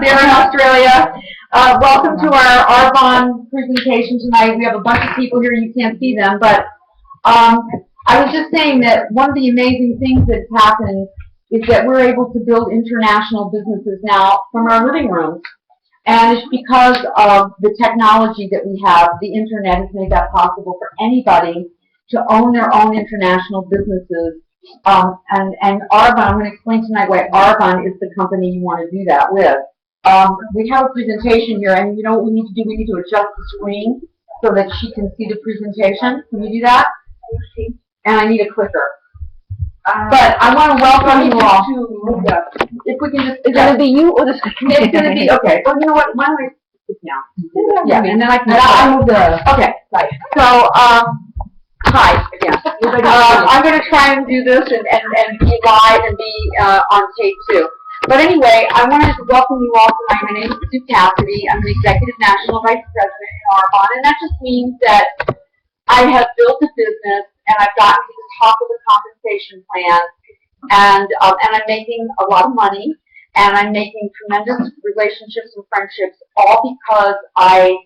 They're in Australia. Welcome to our Arbonne presentation tonight. We have a bunch of people here. You can't see them, but I was just saying that one of the amazing things that's happened is that we're able to build international businesses now from our living rooms. And it's because of the technology that we have. The internet has made that possible for anybody to own their own international businesses. And Arbonne, I'm going to explain tonight why Arbonne is the company you want to do that with. We have a presentation here, and you know what we need to do? We need to adjust the screen so that she can see the presentation. Can you do that? And I need a clicker. But I want to welcome you all. If we can just, is it going to be you or the screen? It's going to be, okay. Well, you know what? Why don't I sit down? Yeah, and then I can. I move the. Okay, right. So, hi again. I'm going to try and do this and be live and be on tape too. But anyway, I wanted to welcome you all tonight. My name is Sue Cassidy. I'm the Executive National Vice President in Arbonne, and that just means that I have built a business and I've gotten to the top of the compensation plan, and I'm making a lot of money, and I'm making tremendous relationships and friendships, all because I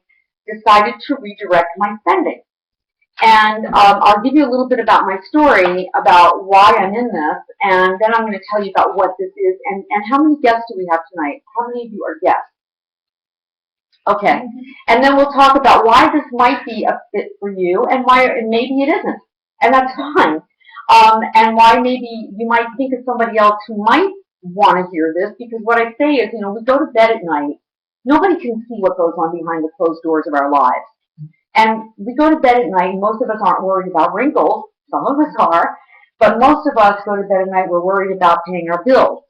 decided to redirect my spending. And I'll give you a little bit about my story, about why I'm in this, and then I'm going to tell you about what this is, and how many guests do we have tonight? How many of you are guests? Okay. And then we'll talk about why this might be a fit for you, and why maybe it isn't. And that's fine. And why maybe you might think of somebody else who might want to hear this, because what I say is, you know, we go to bed at night. Nobody can see what goes on behind the closed doors of our lives. And we go to bed at night, and most of us aren't worried about wrinkles. Some of us are. But most of us go to bed at night, we're worried about paying our bills.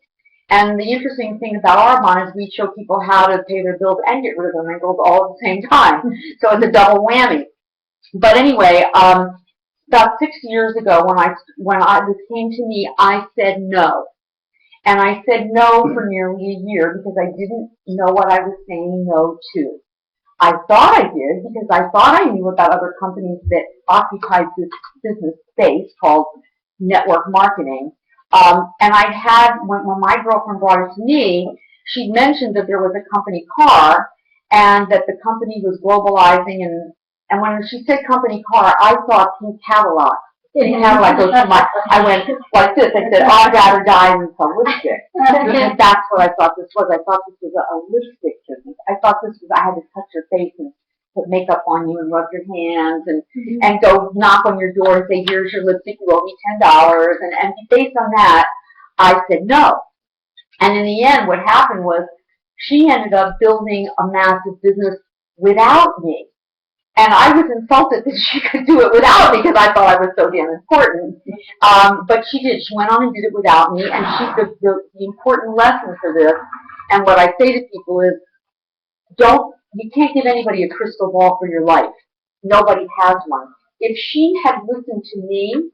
And the interesting thing about Arbonne is we show people how to pay their bills and get rid of their wrinkles all at the same time. So it's a double whammy. But anyway, about 6 years ago, when this came to me, I said no. And I said no for nearly a year because I didn't know what I was saying no to. I thought I did because I thought I knew about other companies that occupied this business space called network marketing. And I had, when my girlfriend brought it to me, she mentioned that there was a company car and that the company was globalizing. And when she said company car, I saw a pink Cadillac. Pink Cadillac goes to my, I went like this. I said, oh, I'd rather die than sell lipstick. And that's what I thought this was. I thought this was a lipstick business. I thought this was, I had to touch your face and put makeup on you and rub your hands and go knock on your door and say, here's your lipstick, you owe me $10. And based on that, I said no. And in the end, what happened was she ended up building a massive business without me. And I was insulted that she could do it without me because I thought I was so damn important. But she did. She went on and did it without me. And the important lesson for this, and what I say to people is, you can't give anybody a crystal ball for your life. Nobody has one. If she had listened to me,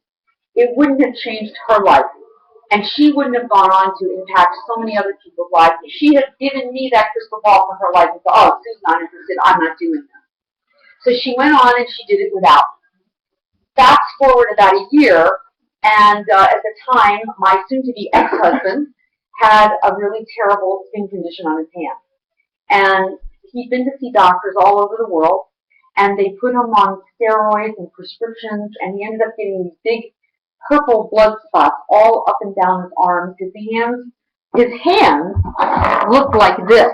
it wouldn't have changed her life. And she wouldn't have gone on to impact so many other people's lives. If she had given me that crystal ball for her life and said, oh, Sue's not interested, I'm not doing that. So she went on and she did it without me. Fast forward about a year, and at the time, my soon-to-be ex-husband had a really terrible skin condition on his hand. And he'd been to see doctors all over the world, and they put him on steroids and prescriptions, and he ended up getting these big purple blood spots all up and down his arms, because his hands looked like this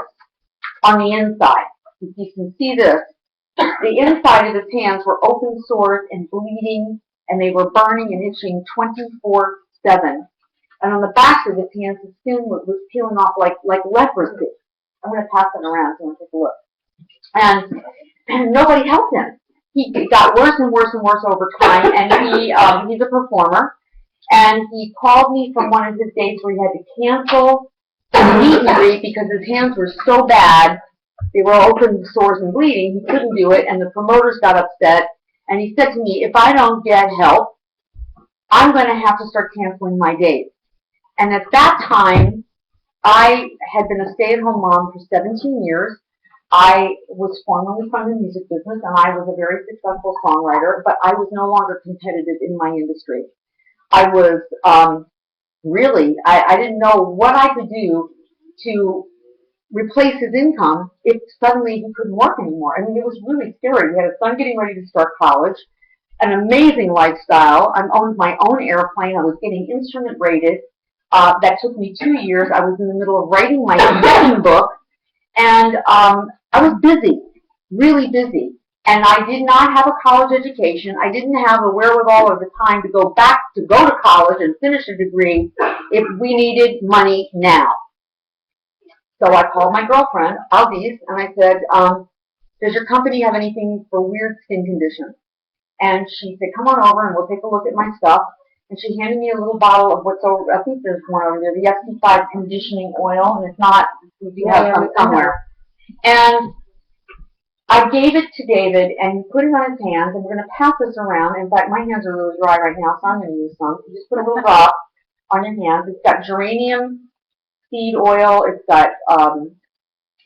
on the inside. If you can see this, the inside of his hands were open sores and bleeding, and they were burning and itching 24/7. And on the back of his hands, the skin was peeling off like leprosy. I'm going to pass it around so you can take a look. And nobody helped him. He got worse and worse and worse over time, and he's a performer. And he called me from one of his days where he had to cancel the meet and greet because his hands were so bad. They were open sores and bleeding. He couldn't do it, and the promoters got upset. And he said to me, if I don't get help, I'm going to have to start canceling my days. And at that time, I had been a stay-at-home mom for 17 years. I was formerly from the music business, and I was a very successful songwriter, but I was no longer competitive in my industry. I was really, I didn't know what I could do to replace his income if suddenly he couldn't work anymore. I mean, it was really scary. We had a son getting ready to start college, an amazing lifestyle. I owned my own airplane. I was getting instrument rated. That took me 2 years. I was in the middle of writing my second book, and I was busy, really busy. And I did not have a college education. I didn't have the wherewithal or the time to go to college and finish a degree if we needed money now. So I called my girlfriend, Aldis, and I said, does your company have anything for weird skin conditions? And she said, come on over and we'll take a look at my stuff. And she handed me a little bottle of what's over, I think there's one over there, the FC5 conditioning oil, and it's not, we do have some somewhere. And I gave it to David, and he put it on his hands, and we're going to pass this around. In fact, my hands are really dry right now, so I'm going to use some. You just put a little drop on your hands. It's got geranium seed oil, it's got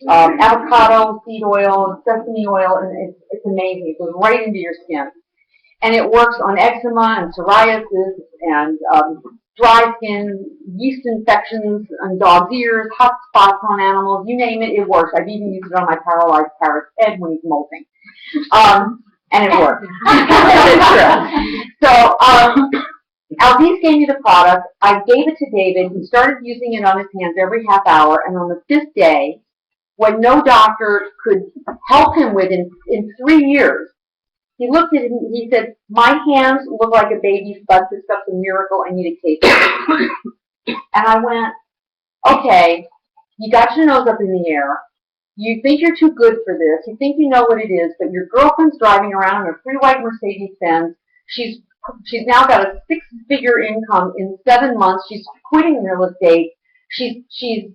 avocado seed oil, sesame oil, and it's amazing. It goes right into your skin. And it works on eczema and psoriasis and dry skin, yeast infections on dogs' ears, hot spots on animals, you name it, it works. I've even used it on my paralyzed parrot's head when he's molting. And it worked. So Aldis gave me the product. I gave it to David. He started using it on his hands every half hour. And on the 5th day, what no doctor could help him with in 3 years, he looked at it and he said, my hands look like a baby's butt. This stuff's a miracle. I need a cake. And I went, okay, you got your nose up in the air. You think you're too good for this. You think you know what it is, but your girlfriend's driving around in a free white Mercedes-Benz. She's now got a 6-figure income in 7 months. She's quitting real estate. She's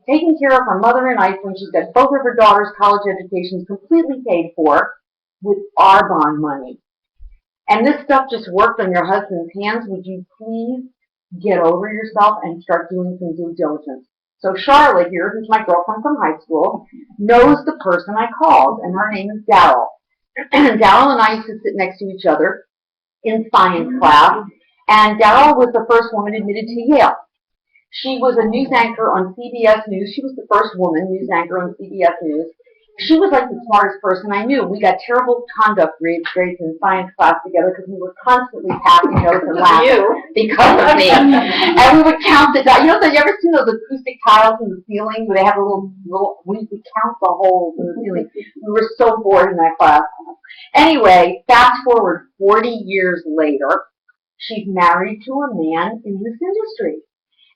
taking care of her mother in Iceland. She's got both of her daughters' college educations completely paid for with our bond money. And this stuff just worked on your husband's hands. Would you please get over yourself and start doing some due diligence? So Charlotte here, who's my girlfriend from high school, knows the person I called, and her name is Daryl. Daryl and I used to sit next to each other in science class, and Daryl was the first woman admitted to Yale. She was a news anchor on CBS News. She was the first woman news anchor on CBS News. She was like the smartest person I knew. We got terrible conduct grades in science class together because we were constantly passing notes and laughing because of me. And we would count the, you know, have you ever seen those acoustic tiles in the ceiling where they have a little we count the holes in the ceiling. We were so bored in that class. Anyway, fast forward 40 years later, she's married to a man in this industry.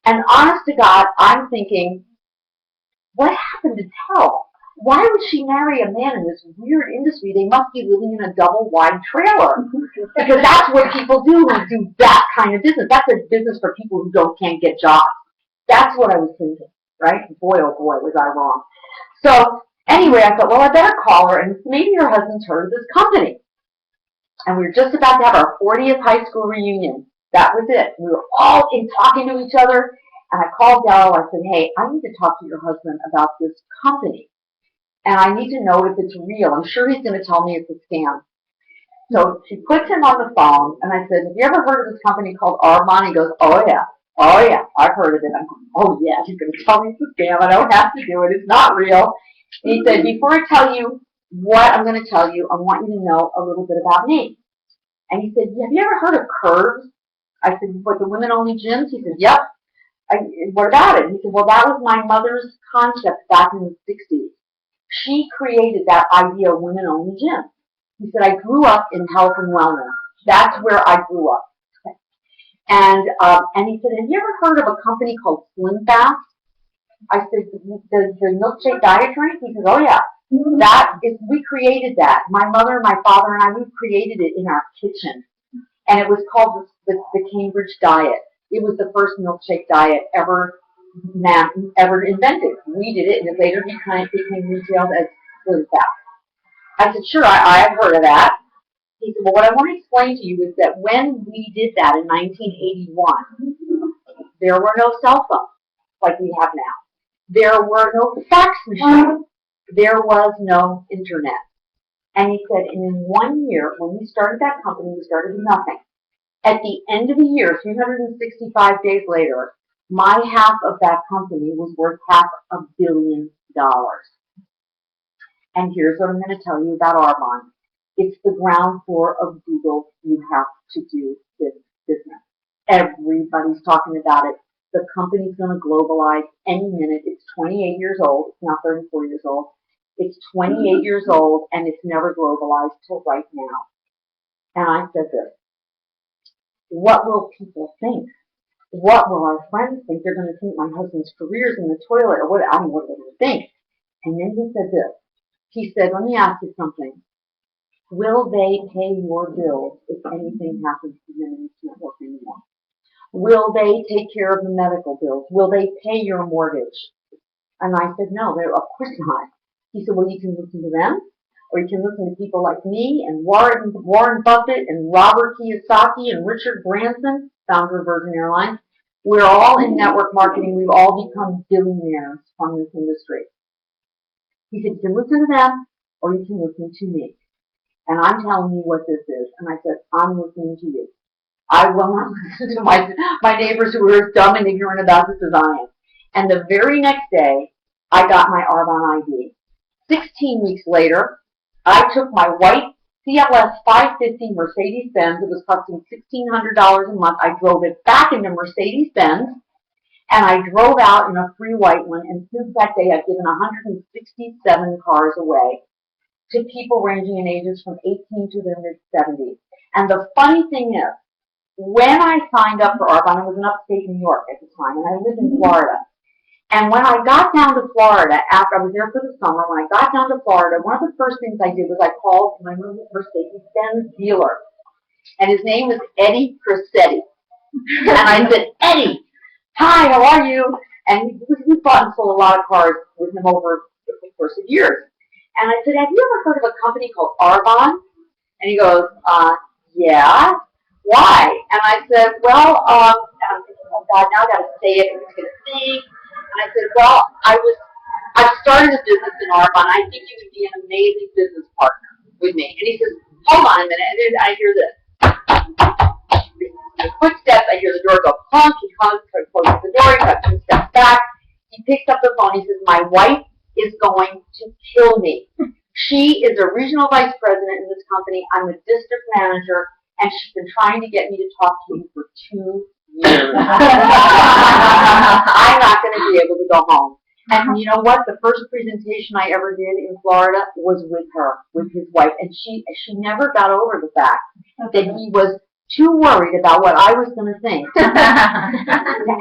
And honest to God, I'm thinking, what happened to Terrell? Why would she marry a man in this weird industry? They must be living in a double-wide trailer. Because that's what people do who do that kind of business. That's a business for people who can't get jobs. That's what I was thinking, right? Boy, oh boy, was I wrong. So anyway, I thought, well, I better call her, and maybe her husband's heard of this company. And we were just about to have our 40th high school reunion. That was it. We were all talking to each other, and I called Daryl. I said, hey, I need to talk to your husband about this company. And I need to know if it's real. I'm sure he's going to tell me it's a scam. So she puts him on the phone, and I said, have you ever heard of this company called Arbonne? He goes, oh, yeah, I've heard of it. I'm going, oh, yeah, he's going to tell me it's a scam. I don't have to do it. It's not real. And he said, before I tell you what I'm going to tell you, I want you to know a little bit about me. And he said, have you ever heard of Curves? I said, what, the women-only gyms? He said, yep. What about it? He said, well, that was my mother's concept back in the 60s. She created that idea of women-only gyms. He said, I grew up in health and wellness. That's where I grew up. And he said, have you ever heard of a company called Slim Fast? I said, the milkshake diet drink? He says, oh, yeah. We created that. My mother, my father, and I, we created it in our kitchen. And it was called the Cambridge Diet. It was the first milkshake diet ever invented. We did it, and it later became retailed as Slim Fast. I said, sure, I've heard of that. He said, well, what I want to explain to you is that when we did that in 1981, there were no cell phones like we have now. There were no fax machines. There was no internet. And he said, and in 1 year, when we started that company, we started with nothing. At the end of the year, 365 days later, my half of that company was worth $500 million. And here's what I'm going to tell you about Arbonne. It's the ground floor of Google. You have to do this business. Everybody's talking about it. The company's going to globalize any minute. It's 28 years old. It's not 34 years old. It's 28 years old, and it's never globalized till right now. And I said this. What will people think? What will our friends think? They're going to think my husband's career's in the toilet, or what? I don't know what they're going to think. And then he said this. He said, let me ask you something. Will they pay your bills if anything happens to them and you can't work anymore? Will they take care of the medical bills? Will they pay your mortgage? And I said, no, of course not. He said, well, you can listen to them, or you can listen to people like me and Warren Buffett and Robert Kiyosaki and Richard Branson, founder of Virgin Airlines. We're all in network marketing. We've all become billionaires from this industry. He said, you can listen to them, or you can listen to me. And I'm telling you what this is. And I said, I'm listening to you. I will not listen to my neighbors who are as dumb and ignorant about this as I am. And the very next day, I got my Arbonne ID. 16 weeks later, I took my white CLS 550 Mercedes-Benz. It was costing $1,600 a month. I drove it back into Mercedes-Benz, and I drove out in a free white one. And since that day, I've given 167 cars away to people ranging in ages from 18 to their mid-70s. And the funny thing is, when I signed up for Arbonne, I was in upstate New York at the time, and I lived in Florida. And when I got down to Florida, after I was there for the summer, when I got down to Florida, one of the first things I did was I called my Mercedes-Benz dealer. And his name was Eddie Crissetti. And I said, Eddie, hi, how are you? And we bought and sold a lot of cars with him over the course of years. And I said, have you ever heard of a company called Arbonne? And he goes, yeah. Why? And I said, well, and I'm thinking, oh God, now I got to say it, it's going to think. And I said, well, I've started a business in Arbonne. I think you would be an amazing business partner with me. And he says, hold on a minute. And then I hear this. The footsteps, I hear the door go clunk. He closes the door. He cuts 2 steps back. He picks up the phone. He says, my wife is going to kill me. She is a regional vice president in this company. I'm a district manager, and she's been trying to get me to talk to you for 2 years. I'm not going to be able to go home. And you know what? The first presentation I ever did in Florida was with her, with his wife, and she never got over the fact that he was too worried about what I was going to think to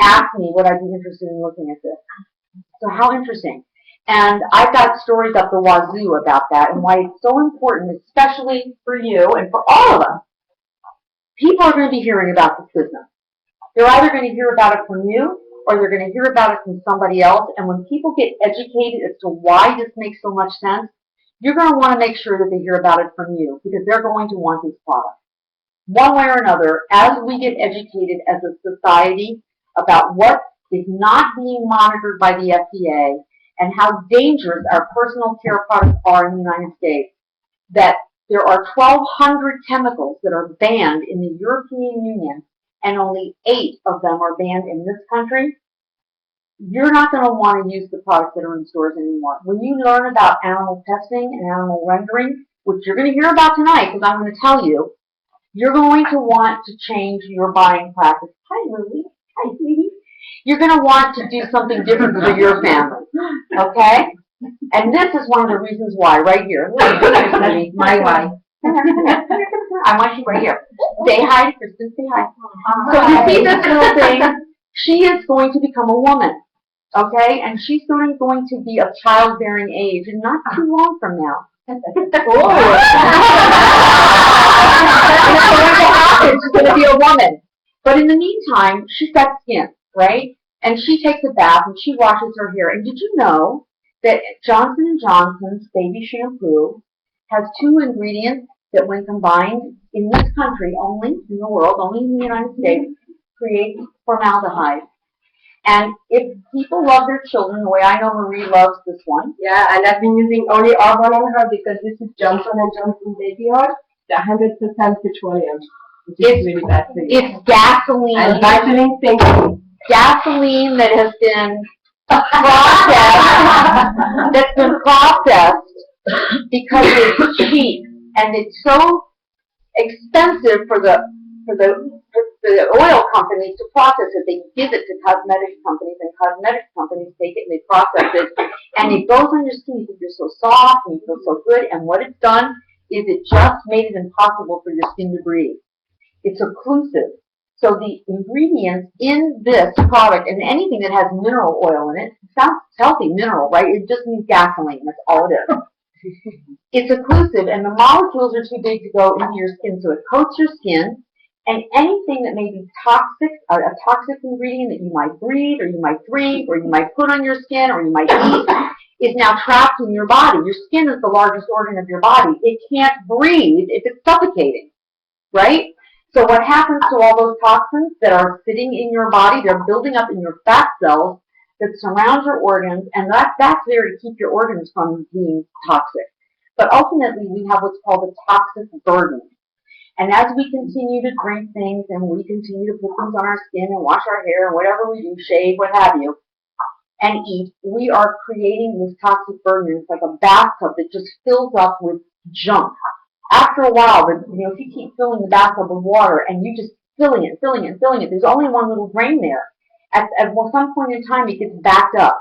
ask me would I be interested in looking at this. So how interesting. And I've got stories up the wazoo about that and why it's so important, especially for you and for all of us. People are going to be hearing about this business. They're either going to hear about it from you or they're going to hear about it from somebody else. And when people get educated as to why this makes so much sense, you're going to want to make sure that they hear about it from you because they're going to want this product. One way or another, as we get educated as a society about what is not being monitored by the FDA and how dangerous our personal care products are in the United States, that there are 1,200 chemicals that are banned in the European Union and only 8 of them are banned in this country, you're not going to want to use the products that are in stores anymore. When you learn about animal testing and animal rendering, which you're going to hear about tonight because I'm going to tell you, you're going to want to change your buying practice. Hi, Lily. Hi, sweetie. You're going to want to do something different for your family, okay? And this is one of the reasons why, right here. My wife. I want you right here. Say hi to Kristen. Say hi. So you see this little thing? She is going to become a woman, okay? And she's going to be of childbearing age, and not too long from now. She's going to be a woman. But in the meantime, she's got skin, right? And she takes a bath and she washes her hair. And did you know that Johnson & Johnson's baby shampoo has 2 ingredients that when combined in this country only, in the world, only in the United States, create formaldehyde. And if people love their children the way I know Marie loves this one. Yeah, and I've been using only Arbonne on her because this is Johnson & Johnson Baby Oil, the 100% petroleum, which is really bad for you. It's gasoline. And vitamin C. Gasoline that has been processed, because it's cheap and it's so expensive for the oil companies to process it. They give it to cosmetic companies, and cosmetic companies take it and they process it, and it goes on your skin. You think you're so soft and you feel so good, and what it's done is it just made it impossible for your skin to breathe. It's occlusive. So the ingredients in this product, and anything that has mineral oil in it, sounds healthy, mineral, right? It just means gasoline. That's all it is. It's occlusive, and the molecules are too big to go into your skin, so it coats your skin, and anything that may be toxic, a toxic ingredient that you might breathe, or you might drink, or you might put on your skin, or you might eat, is now trapped in your body. Your skin is the largest organ of your body. It can't breathe if it's suffocating, right? So what happens to all those toxins that are sitting in your body? They're building up in your fat cells that surround your organs, and that's there to keep your organs from being toxic. But ultimately, we have what's called a toxic burden. And as we continue to drink things and we continue to put things on our skin and wash our hair and whatever we do, shave, what have you, and eat, we are creating this toxic burden. It's like a bathtub that just fills up with junk. After a while, if you keep filling the bathtub with water and you just filling it, there's only one little drain there. At some point in time, it gets backed up.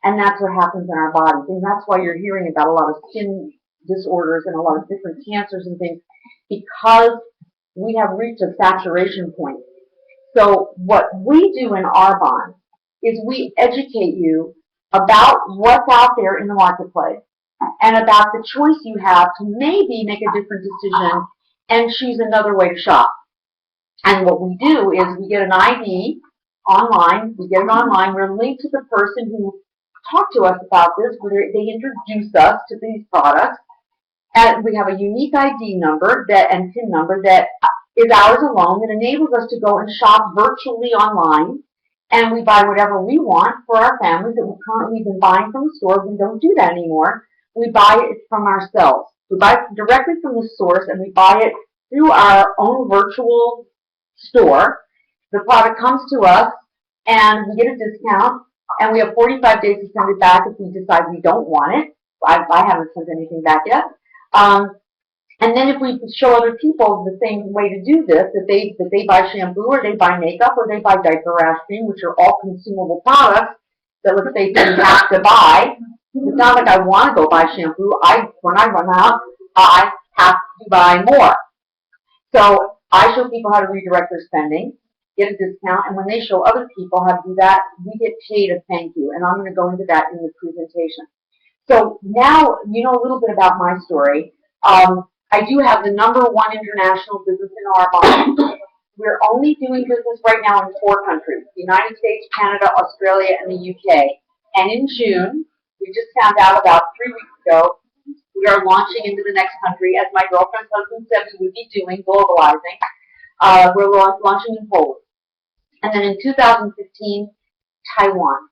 And that's what happens in our bodies. And that's why you're hearing about a lot of skin disorders and a lot of different cancers and things, because we have reached a saturation point. So what we do in Arbonne is we educate you about what's out there in the marketplace and about the choice you have to maybe make a different decision and choose another way to shop. And what we do is we get an ID online. We get it online. We're linked to the person who talked to us about this, where they introduce us to these products. And we have a unique ID number and PIN number that is ours alone, that enables us to go and shop virtually online. And we buy whatever we want for our families that we've currently been buying from the store. We don't do that anymore. We buy it from ourselves. We buy it directly from the source, and we buy it through our own virtual store. The product comes to us, and we get a discount, and we have 45 days to send it back if we decide we don't want it. I haven't sent anything back yet. And then if we show other people the same way to do this, that they buy shampoo, or they buy makeup, or they buy diaper rash cream, which are all consumable products that, let's say, you have to buy. It's not like I want to go buy shampoo. When I run out, I have to buy more. So I show people how to redirect their spending, get a discount, and when they show other people how to do that, we get paid a thank you. And I'm going to go into that in the presentation. So now you know a little bit about my story. I do have the #1 international business in Arbonne. We're only doing business right now in 4 countries: the United States, Canada, Australia, and the UK. And in June, we just found out about 3 weeks ago, we are launching into the next country, as my girlfriend's husband said we would be doing, globalizing. We're launching in Poland. And then in 2015, Taiwan.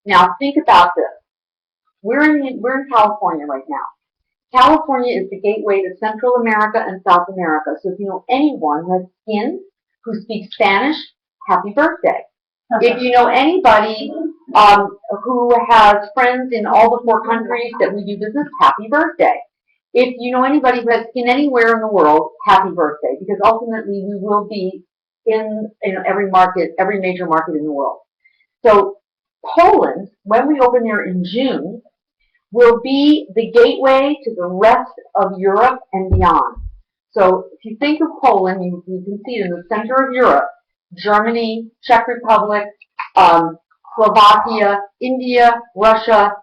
Now think about this. We're in California right now. California is the gateway to Central America and South America. So if you know anyone who has skin, who speaks Spanish, happy birthday. If you know anybody who has friends in all the 4 countries that we do business, happy birthday. If you know anybody who has skin anywhere in the world, happy birthday. Because ultimately we will be in every market, every major market in the world. So Poland, when we open there in June, will be the gateway to the rest of Europe and beyond. So if you think of Poland, you can see it in the center of Europe: Germany, Czech Republic, Slovakia, India, Russia,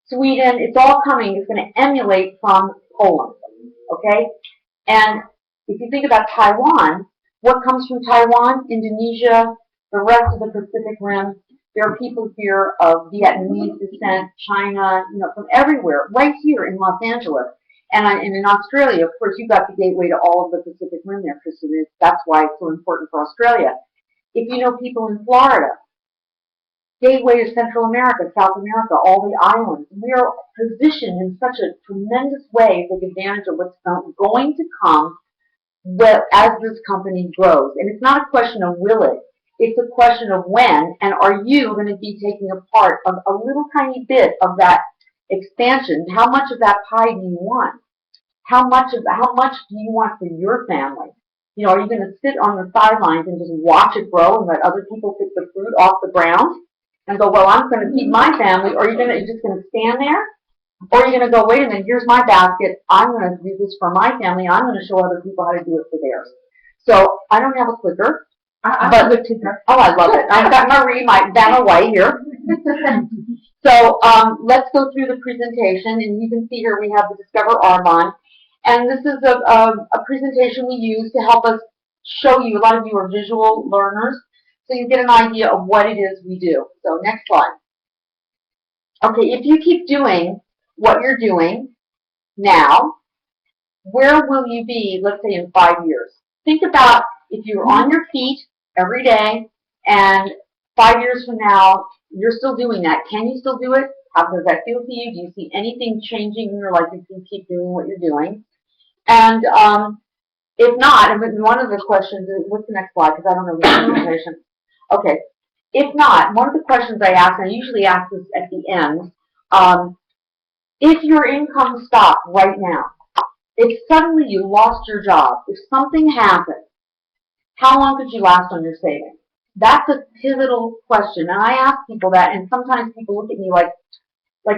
Sweden. It's all coming. It's going to emulate from Poland, okay? And if you think about Taiwan, what comes from Taiwan? Indonesia, the rest of the Pacific Rim. There are people here of Vietnamese descent, China, from everywhere, right here in Los Angeles. And in Australia, of course, you've got the gateway to all of the Pacific Rim there, Kristen. That's why it's so important for Australia. If you know people in Florida, gateway to Central America, South America, all the islands. We are positioned in such a tremendous way to take advantage of what's going to come as this company grows. And it's not a question of will it. It's a question of when, and are you going to be taking a part of a little tiny bit of that expansion. How much of that pie do you want? How much do you want for your family? You know, are you going to sit on the sidelines and just watch it grow and let other people pick the fruit off the ground and go, well, I'm going to feed my family, or are you just going to stand there? Or are you going to go, wait a minute, here's my basket, I'm going to do this for my family, I'm going to show other people how to do it for theirs. So I don't have a clicker. I have a clicker. Oh, I love it. I've got Marie, my Vanna White here. So let's go through the presentation, and you can see here we have the Discover Arbonne. And this is a presentation we use to help us show you, a lot of you are visual learners, so you get an idea of what it is we do. So next slide. Okay, if you keep doing what you're doing now, where will you be, let's say, in 5 years? Think about if you were on your feet every day, and 5 years from now, you're still doing that. Can you still do it? How does that feel to you? Do you see anything changing in your life if you keep doing what you're doing? And if not, and one of the questions is, what's the next slide? Because I don't know the information. Okay. If not, one of the questions I ask, and I usually ask this at the end, if your income stopped right now, if suddenly you lost your job, if something happened, how long could you last on your savings? That's a pivotal question. And I ask people that, and sometimes people look at me like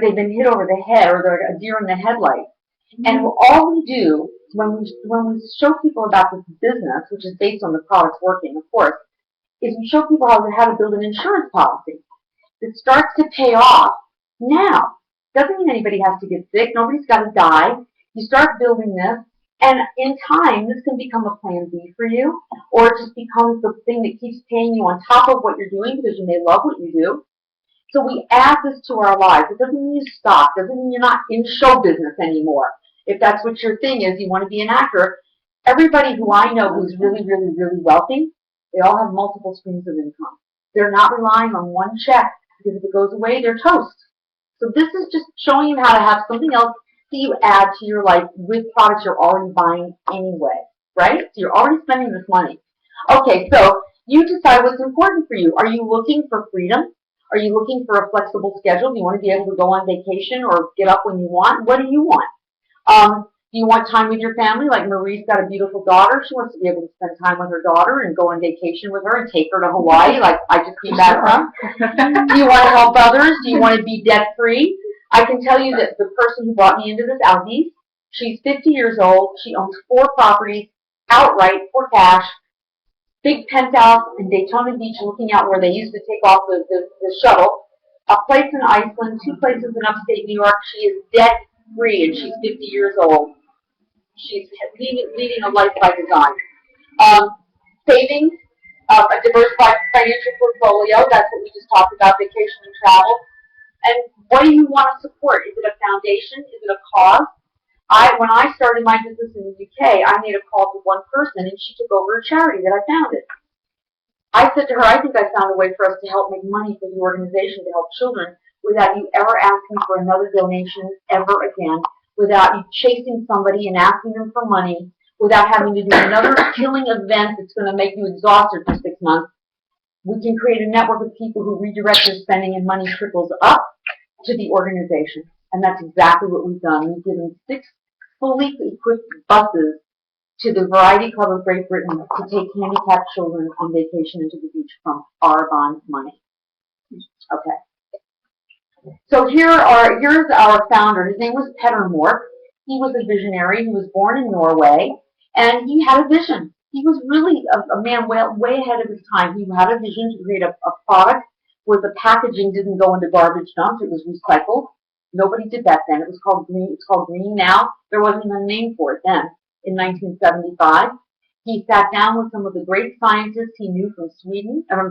they've been hit over the head or they're a deer in the headlights. And all we do when we show people about this business, which is based on the products working, of course, is we show people how to build an insurance policy that starts to pay off now. Doesn't mean anybody has to get sick. Nobody's got to die. You start building this, and in time, this can become a plan B for you, or it just becomes the thing that keeps paying you on top of what you're doing because you may love what you do. So we add this to our lives. It doesn't mean you stop. It doesn't mean you're not in show business anymore. If that's what your thing is, you want to be an actor. Everybody who I know who's really, really, really wealthy, they all have multiple streams of income. They're not relying on one check, because if it goes away, they're toast. So this is just showing you how to have something else that you add to your life with products you're already buying anyway, right? So you're already spending this money. Okay, so you decide what's important for you. Are you looking for freedom? Are you looking for a flexible schedule? Do you want to be able to go on vacation or get up when you want? What do you want? Do you want time with your family? Like Marie's got a beautiful daughter. She wants to be able to spend time with her daughter and go on vacation with her and take her to Hawaii, like I just came back from. Do you want to help others? Do you want to be debt-free? I can tell you that the person who brought me into this, Aldi's, she's 50 years old. She owns 4 properties outright for cash. Big penthouse in Daytona Beach looking out where they used to take off the shuttle. A place in Iceland, 2 places in upstate New York. She is debt-free and she's 50 years old. She's leading a life by design. Savings, a diversified financial portfolio. That's what we just talked about, vacation and travel. And what do you want to support? Is it a foundation? Is it a cause? When I started my business in the UK, I made a call to one person, and she took over a charity that I founded. I said to her, I think I found a way for us to help make money for the organization to help children without you ever asking for another donation ever again, without you chasing somebody and asking them for money, without having to do another killing event that's going to make you exhausted for 6 months. We can create a network of people who redirect their spending and money trickles up to the organization. And that's exactly what we've done. We've given 6 fully equipped buses to the Variety Club of Great Britain to take handicapped children on vacation into the beach from Arbonne money. Okay. So here's our founder. His name was Petter Mork. He was a visionary. He was born in Norway, and he had a vision. He was really a man way ahead of his time. He had a vision to create a product where the packaging didn't go into garbage dumps. It was recycled. Nobody did that then. It was called green. It's called green now. There wasn't even a name for it then. In 1975, he sat down with some of the great scientists he knew from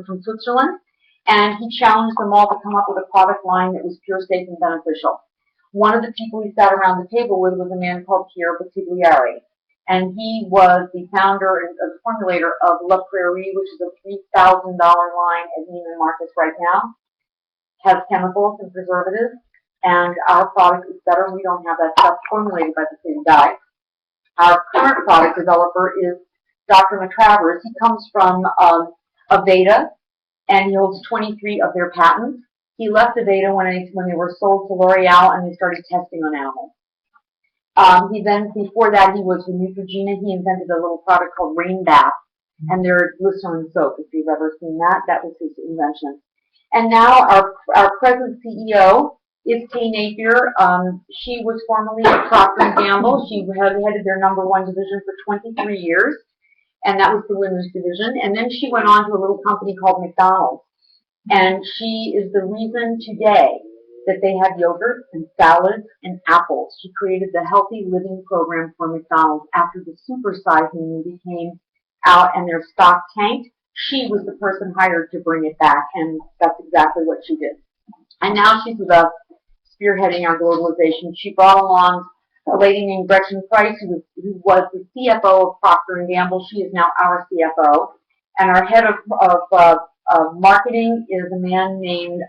from Switzerland, and he challenged them all to come up with a product line that was pure, safe, and beneficial. One of the people he sat around the table with was a man called Pierre Bottiglieri, and he was the founder and formulator of La Prairie, which is a $3,000 line at Neiman Marcus right now. Has chemicals and preservatives, and our product is better. We don't have that stuff formulated by the same guy. Our current product developer is Dr. Matravers. He comes from Aveda, and he holds 23 of their patents. He left Aveda when they were sold to L'Oreal and they started testing on animals. He then, before that, he was with Neutrogena. He invented a little product called Rain Bath, and they're glycerin soap. If you've ever seen that, that was his invention. And now our present CEO is Kay Napier. She was formerly at Procter & Gamble. She headed their #1 division for 23 years, and that was the women's division. And then she went on to a little company called McDonald's. And she is the reason today that they have yogurt and salads and apples. She created the Healthy Living program for McDonald's after the Super Size Me movie came out and their stock tanked. She was the person hired to bring it back, and that's exactly what she did. And now she's with us, spearheading our globalization. She brought along a lady named Gretchen Price, who was the CFO of Procter & Gamble. She is now our CFO. And our head of marketing is a man named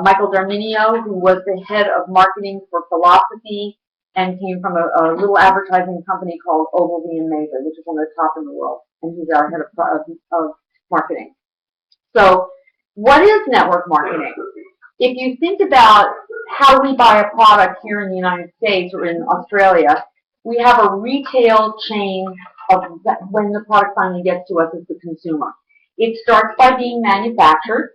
Michael Darminio, who was the head of marketing for Philosophy and came from a little advertising company called Ogilvy and Mather, which is one of the top in the world. And he's our head of marketing. So what is network marketing? If you think about how we buy a product here in the United States or in Australia, we have a retail chain of when the product finally gets to us as the consumer. It starts by being manufactured,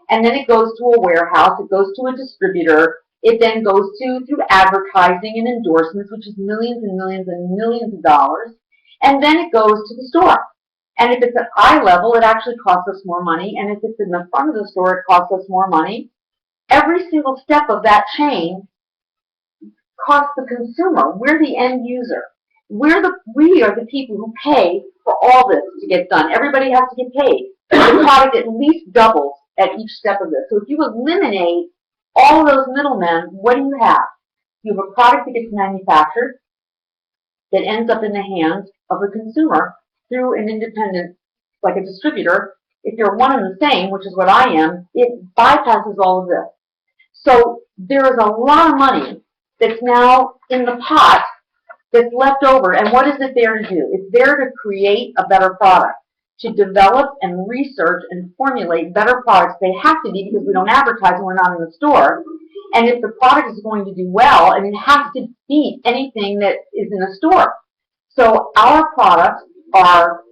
and then it goes to a warehouse, it goes to a distributor, it then goes through advertising and endorsements, which is millions and millions and millions of dollars, and then it goes to the store. And if it's at eye level, it actually costs us more money, and if it's in the front of the store, it costs us more money. Every single step of that chain costs the consumer. We're the end user. We are the people who pay for all this to get done. Everybody has to get paid. The product at least doubles at each step of this. So if you eliminate all those middlemen, what do you have? You have a product that gets manufactured that ends up in the hands of the consumer through an independent, like a distributor. If you're one and the same, which is what I am, it bypasses all of this. So there is a lot of money that's now in the pot that's left over. And what is it there to do? It's there to create a better product, to develop and research and formulate better products. They have to be because we don't advertise and we're not in the store. And if the product is going to do well, and it has to beat anything that is in a store. So our products are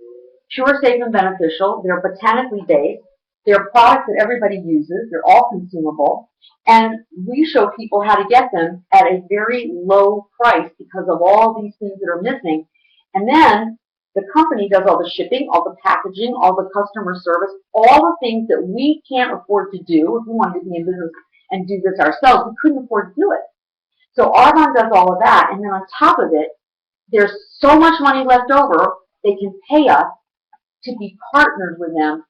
pure, safe, and beneficial. They're botanically based. They're products that everybody uses. They're all consumable. And we show people how to get them at a very low price because of all these things that are missing. And then the company does all the shipping, all the packaging, all the customer service, all the things that we can't afford to do. If we wanted to be in business and do this ourselves, we couldn't afford to do it. So Argonne does all of that. And then on top of it, there's so much money left over, they can pay us to be partnered with them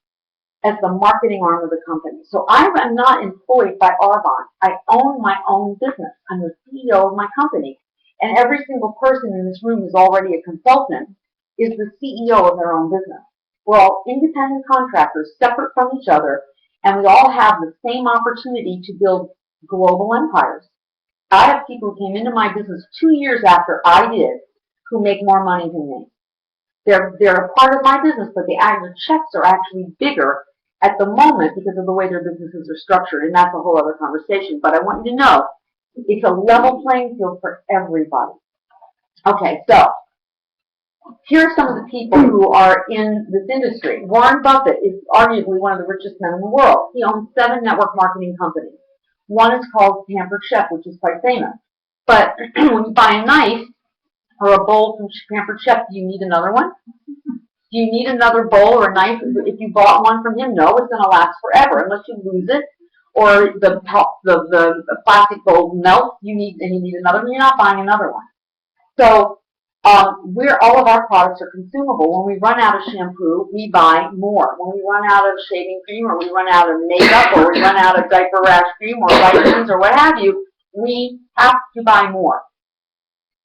as the marketing arm of the company. So I am not employed by Argonne. I own my own business. I'm the CEO of my company. And every single person in this room who's already a consultant is the CEO of their own business. We're all independent contractors, separate from each other, and we all have the same opportunity to build global empires. I have people who came into my business 2 years after I did who make more money than me. They're a part of my business, but the checks are actually bigger at the moment because of the way their businesses are structured, and that's a whole other conversation. But I want you to know it's a level playing field for everybody. Okay, so here are some of the people who are in this industry. Warren Buffett is arguably one of the richest men in the world. He owns 7 network marketing companies. One is called Pampered Chef, which is quite famous. But when you buy a knife or a bowl from Pampered Chef, do you need another one? Do you need another bowl or a knife? If you bought one from him, no, it's going to last forever unless you lose it or the plastic bowl melts. You need another one. You're not buying another one. So all of our products are consumable. When we run out of shampoo, we buy more. When we run out of shaving cream, or we run out of makeup, or we run out of diaper rash cream, or vitamins, or what have you, we have to buy more.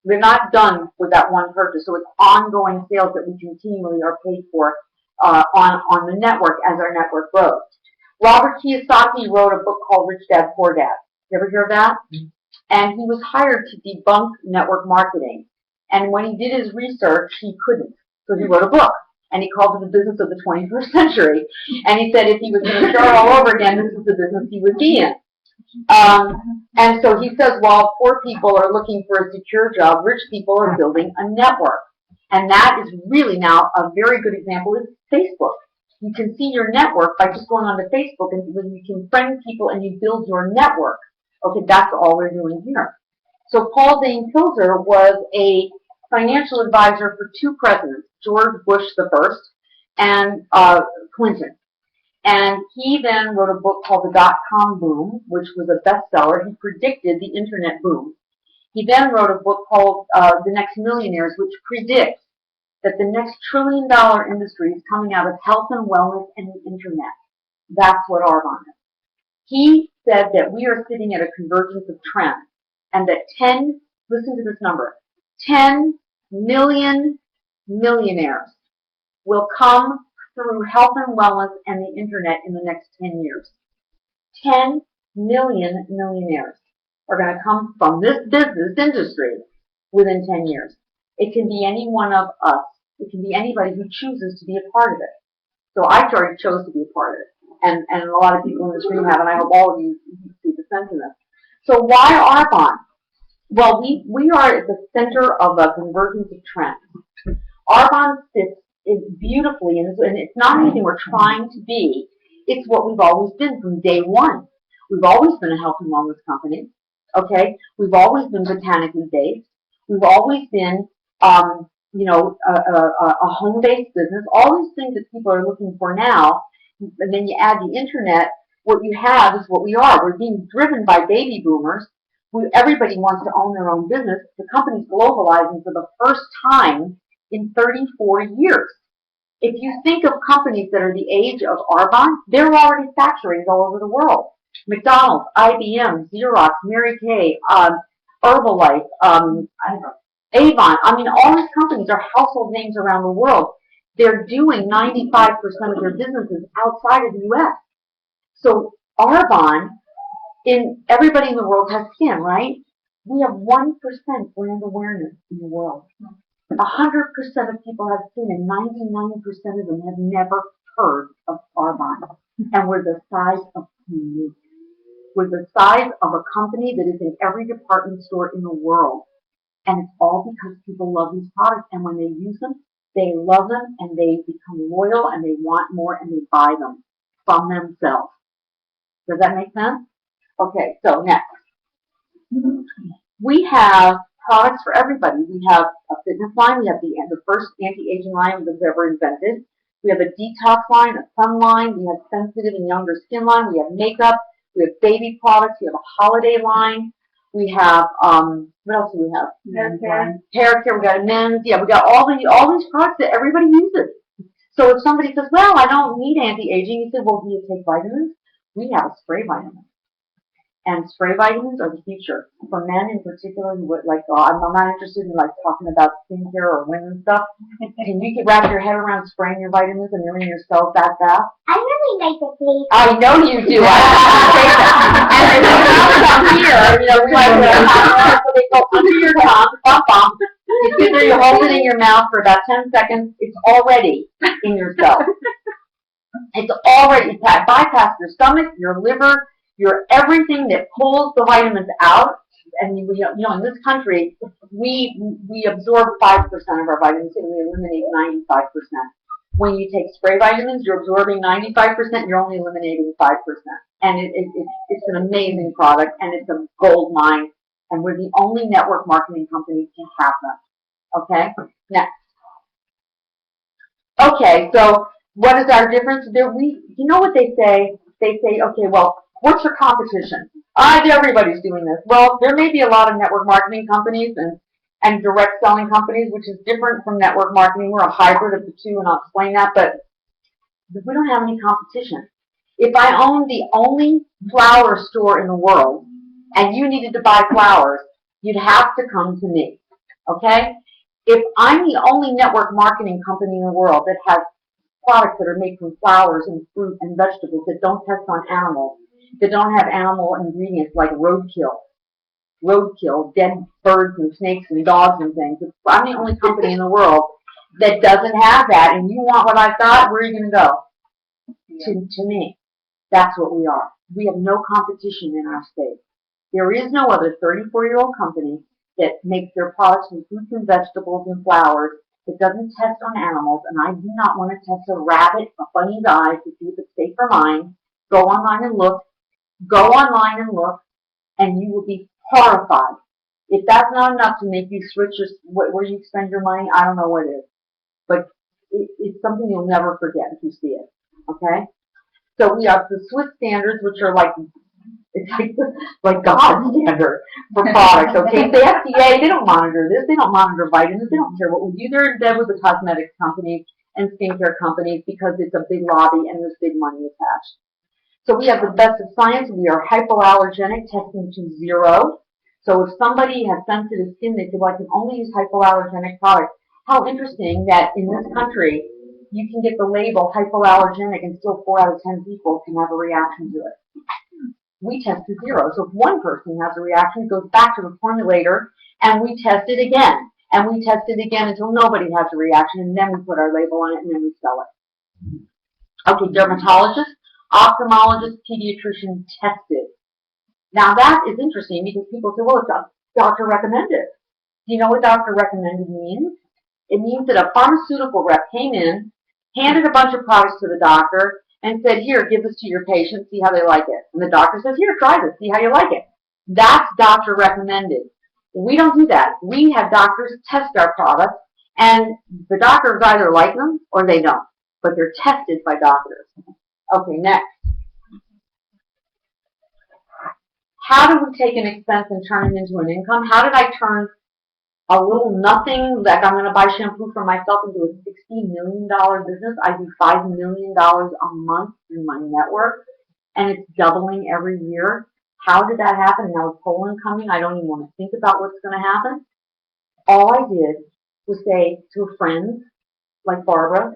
We're not done with that one purchase, so it's ongoing sales that we continually are paid for on the network as our network grows. Robert Kiyosaki wrote a book called Rich Dad, Poor Dad. You ever hear of that? And he was hired to debunk network marketing. And when he did his research, he couldn't. So he wrote a book. and he called it the business of the 21st century. And he said if he was going to start all over again, this is the business he would be in. And so he says, while poor people are looking for a secure job, rich people are building a network. And that is really now a very good example is Facebook. You can see your network by just going onto Facebook, and when you can friend people and you build your network. Okay, that's all we're doing here. So Paul Dane Pilzer was a financial advisor for two presidents, George Bush the first and Clinton. And he then wrote a book called The Dot-Com Boom, which was a bestseller. He predicted the internet boom. He then wrote a book called The Next Millionaires, which predicts that the next trillion-dollar industry is coming out of health and wellness and the internet. That's what Arbonne is. He said that we are sitting at a convergence of trends, and that listen to this number, 10 million millionaires will come through health and wellness and the internet in the next 10 years. 10 million millionaires are going to come from this business industry within 10 years. It can be any one of us. It can be anybody who chooses to be a part of it. So I already chose to be a part of it. And a lot of people in this room have, and I hope all of you see the sense in this. So why Arbonne? Well, we are at the center of a convergence of trends. Arbonne sits beautifully, and it's not anything we're trying to be. It's what we've always been from day one. We've always been a health and wellness company. Okay, we've always been botanically based. We've always been, a home-based business. All these things that people are looking for now, and then you add the internet. What you have is what we are. We're being driven by baby boomers. Everybody wants to own their own business. The company's globalizing for the first time in 34 years. If you think of companies that are the age of Arbonne, they're already factories all over the world. McDonald's, IBM, Xerox, Mary Kay, Herbalife, Avon. I mean, all these companies are household names around the world. They're doing 95% of their businesses outside of the U.S. So Arbonne, everybody in the world has skin, right? We have 1% brand awareness in the world. 100% of people have skin, and 99% of them have never heard of Arbonne. And we're the size of Canute. We're the size of a company that is in every department store in the world. And it's all because people love these products. And when they use them, they love them, and they become loyal, and they want more, and they buy them from themselves. Does that make sense? Okay, so next. We have products for everybody. We have a fitness line. We have the first anti-aging line that was ever invented. We have a detox line, a sun line. We have sensitive and younger skin line. We have makeup. We have baby products. We have a holiday line. We have, what else do we have? Hair care. We got a men's. Yeah, we got all these products that everybody uses. So if somebody says, well, I don't need anti-aging, you say, well, do you take vitamins? We have a spray vitamin. And spray vitamins are the future. For men in particular who would I'm not interested in talking about skincare or women's stuff. Can you wrap your head around spraying your vitamins and knowing yourself that fast? I really like the taste. I know you do. I take that. And then we so they go under your tongue, bump, bump. You sit there, you hold it in your mouth for about 10 seconds. It's already in your cells. It's already bypassed your stomach, your liver, your everything that pulls the vitamins out. And in this country, we absorb 5% of our vitamins and we eliminate 95%. When you take spray vitamins, you're absorbing 95%, you're only eliminating 5%. And it's an amazing product, and it's a gold mine, and we're the only network marketing company to have them. Okay? Next. Okay, so what is our difference? You know what they say? They say, okay, well, what's your competition? Everybody's doing this. Well, there may be a lot of network marketing companies and direct selling companies, which is different from network marketing. We're a hybrid of the two, and I'll explain that, but we don't have any competition. If I owned the only flower store in the world and you needed to buy flowers, you'd have to come to me, okay? If I'm the only network marketing company in the world that has products that are made from flowers and fruit and vegetables that don't test on animals, that don't have animal ingredients like roadkill, dead birds and snakes and dogs and things. I'm the only company in the world that doesn't have that, and you want what I've got, where are you going to go? To me. That's what we are. We have no competition in our state. There is no other 34-year-old company that makes their products from fruits and vegetables and flowers that doesn't test on animals, and I do not want to test a rabbit, a bunny's eyes to see if it's safe or mine. Go online and look. Go online and look, and you will be horrified. If that's not enough to make you switch where you spend your money, I don't know what is. But it's something you'll never forget if you see it. Okay? So we have the Swiss standards, which are like, it's like God's standard for products. Okay? The FDA, they don't monitor this. They don't monitor vitamins. They don't care what we do. They're in bed with the cosmetics companies and skincare companies because it's a big lobby and there's big money attached. So we have the best of science. We are hypoallergenic, testing to 0. So if somebody has sensitive skin, they say, well, I can only use hypoallergenic products. How interesting that in this country, you can get the label hypoallergenic and still 4 out of 10 people can have a reaction to it. We test to 0. So if one person has a reaction, it goes back to the formulator, and we test it again. And we test it again until nobody has a reaction, and then we put our label on it, and then we sell it. Okay, dermatologist, ophthalmologist, pediatrician tested. Now that is interesting because people say, well, it's doctor recommended. Do you know what doctor recommended means? It means that a pharmaceutical rep came in, handed a bunch of products to the doctor, and said, here, give this to your patient, see how they like it. And the doctor says, here, try this, see how you like it. That's doctor recommended. We don't do that. We have doctors test our products, and the doctors either like them or they don't. But they're tested by doctors. Okay, next. How do we take an expense and turn it into an income? How did I turn a little nothing, like I'm going to buy shampoo for myself, into a $60 million business? I do $5 million a month through my network, and it's doubling every year. How did that happen? Now with Poland coming, I don't even want to think about what's going to happen. All I did was say to a friend like Barbara,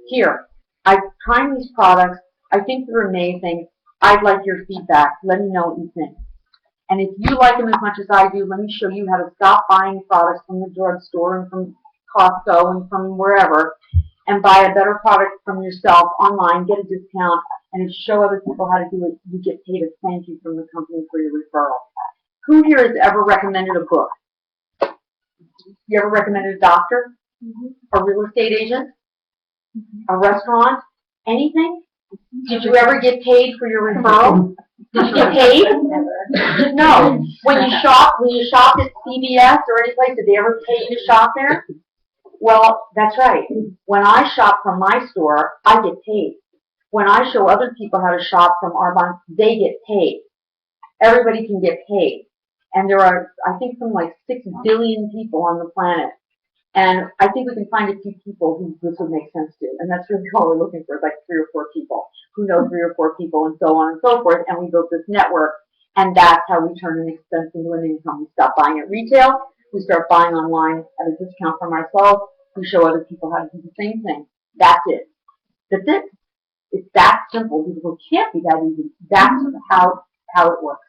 here, I'm trying these products. I think they're amazing. I'd like your feedback. Let me know what you think. And if you like them as much as I do, let me show you how to stop buying products from the drugstore and from Costco and from wherever and buy a better product from yourself online, get a discount, and show other people how to do it. You get paid a thank you from the company for your referral. Who here has ever recommended a book? You ever recommended a doctor? A real estate agent? A restaurant? Anything? Did you ever get paid for your referral? Did you get paid? No. When you shopped at CVS or any place, did they ever pay you to shop there? Well, that's right. When I shop from my store, I get paid. When I show other people how to shop from Arbonne, they get paid. Everybody can get paid. And there are, I think, something like 6 billion people on the planet. And I think we can find a few people who this would make sense to. And that's really all we're looking for, like 3 or 4 people who know 3 or 4 people and so on and so forth. And we built this network. And that's how we turn an expense into an income. We stop buying at retail. We start buying online at a discount from ourselves. We show other people how to do the same thing. That's it. That's it. It's that simple. It can't be that easy. That's how it works.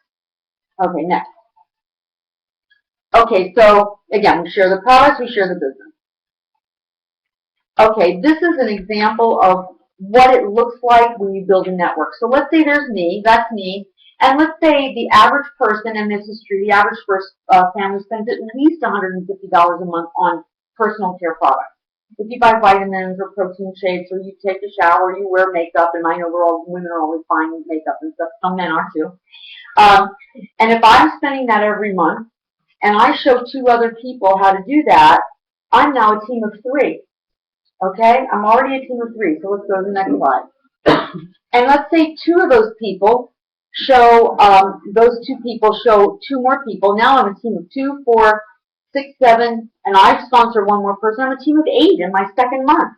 Okay, next. Okay, so again, we share the products, we share the business. Okay, this is an example of what it looks like when you build a network. So let's say there's me, that's me, and let's say the average person, and this is true, the average family spends at least $150 a month on personal care products. If you buy vitamins or protein shakes, or you take a shower, you wear makeup, and I know women are always buying makeup and stuff, some men are too. And if I'm spending that every month, and I show 2 other people how to do that, I'm now a team of 3. Okay? I'm already a team of 3, so let's go to the next slide. And let's say 2 of those people show, those 2 people show 2 more people. Now I'm a team of 2, 4, 6, 7, and I sponsor 1 more person. I'm a team of 8 in my 2nd month.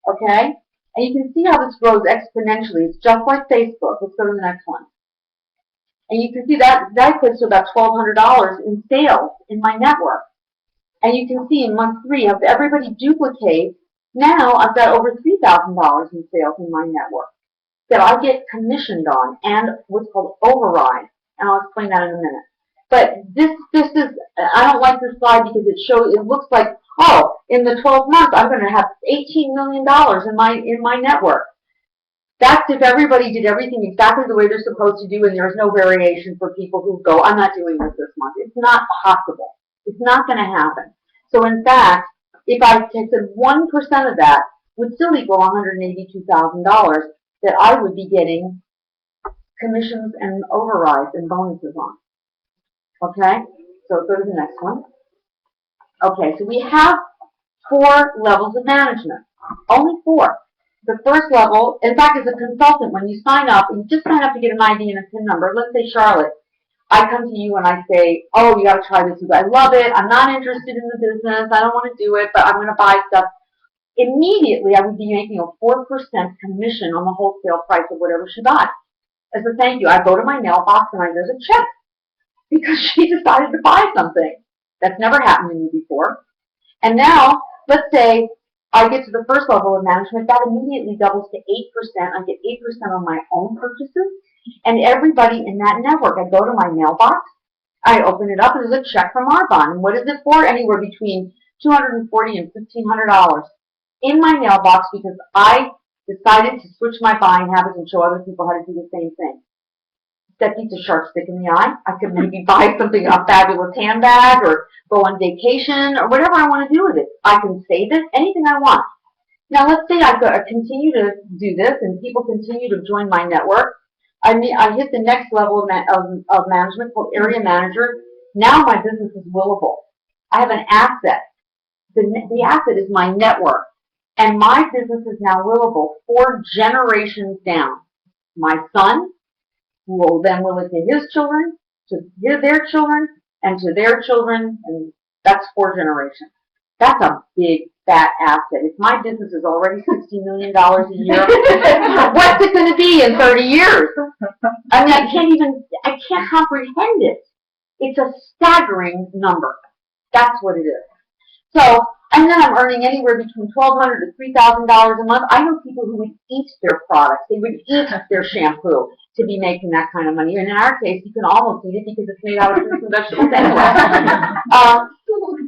Okay? And you can see how this grows exponentially. It's just like Facebook. Let's go to the next one. And you can see that equates to about $1,200 in sales in my network. And you can see in month 3, if everybody duplicates, now I've got over $3,000 in sales in my network that I get commissioned on, and what's called override. And I'll explain that in a minute. But this is, I don't like this slide because it looks like, oh, in the 12 months, I'm going to have $18 million in my network. That's if everybody did everything exactly the way they're supposed to do and there's no variation for people who go, I'm not doing this month. It's not possible. It's not going to happen. So in fact, if I said 1% of that would still equal $182,000 that I would be getting commissions and overrides and bonuses on. Okay? So go to the next one. Okay, so we have 4 levels of management. Only 4. The first level, in fact, as a consultant, when you sign up, and you just sign up to get an ID and a PIN number, let's say Charlotte, I come to you and I say, oh, you got to try this. I love it. I'm not interested in the business. I don't want to do it, but I'm going to buy stuff. Immediately, I would be making a 4% commission on the wholesale price of whatever she buys. As a thank you, I go to my mailbox and there's a check because she decided to buy something. That's never happened to me before. And now, let's say I get to the first level of management, that immediately doubles to 8%. I get 8% on my own purchases. And everybody in that network, I go to my mailbox, I open it up, and there's a check from Arbonne. And what is it for? Anywhere between $240 and $1,500 in my mailbox because I decided to switch my buying habits and show other people how to do the same thing. That beats a sharp stick in the eye. I could maybe buy something, a fabulous handbag, or go on vacation, or whatever I want to do with it. I can save it, anything I want. Now, let's say I continue to do this, and people continue to join my network. I hit the next level of management called area manager. Now my business is willable. I have an asset. The asset is my network. And my business is now willable 4 generations down. My son will then will it to his children, to their children, and to their children, and that's 4 generations. That's a big, fat asset. If my business is already $60 million a year, what's it going to be in 30 years? I mean, I can't comprehend it. It's a staggering number. That's what it is. So, and then I'm earning anywhere between $1,200 to $3,000 a month. I know people who would eat their products. They would eat their shampoo to be making that kind of money. And in our case, you can almost eat it because it's made out of fruits and vegetables anyway.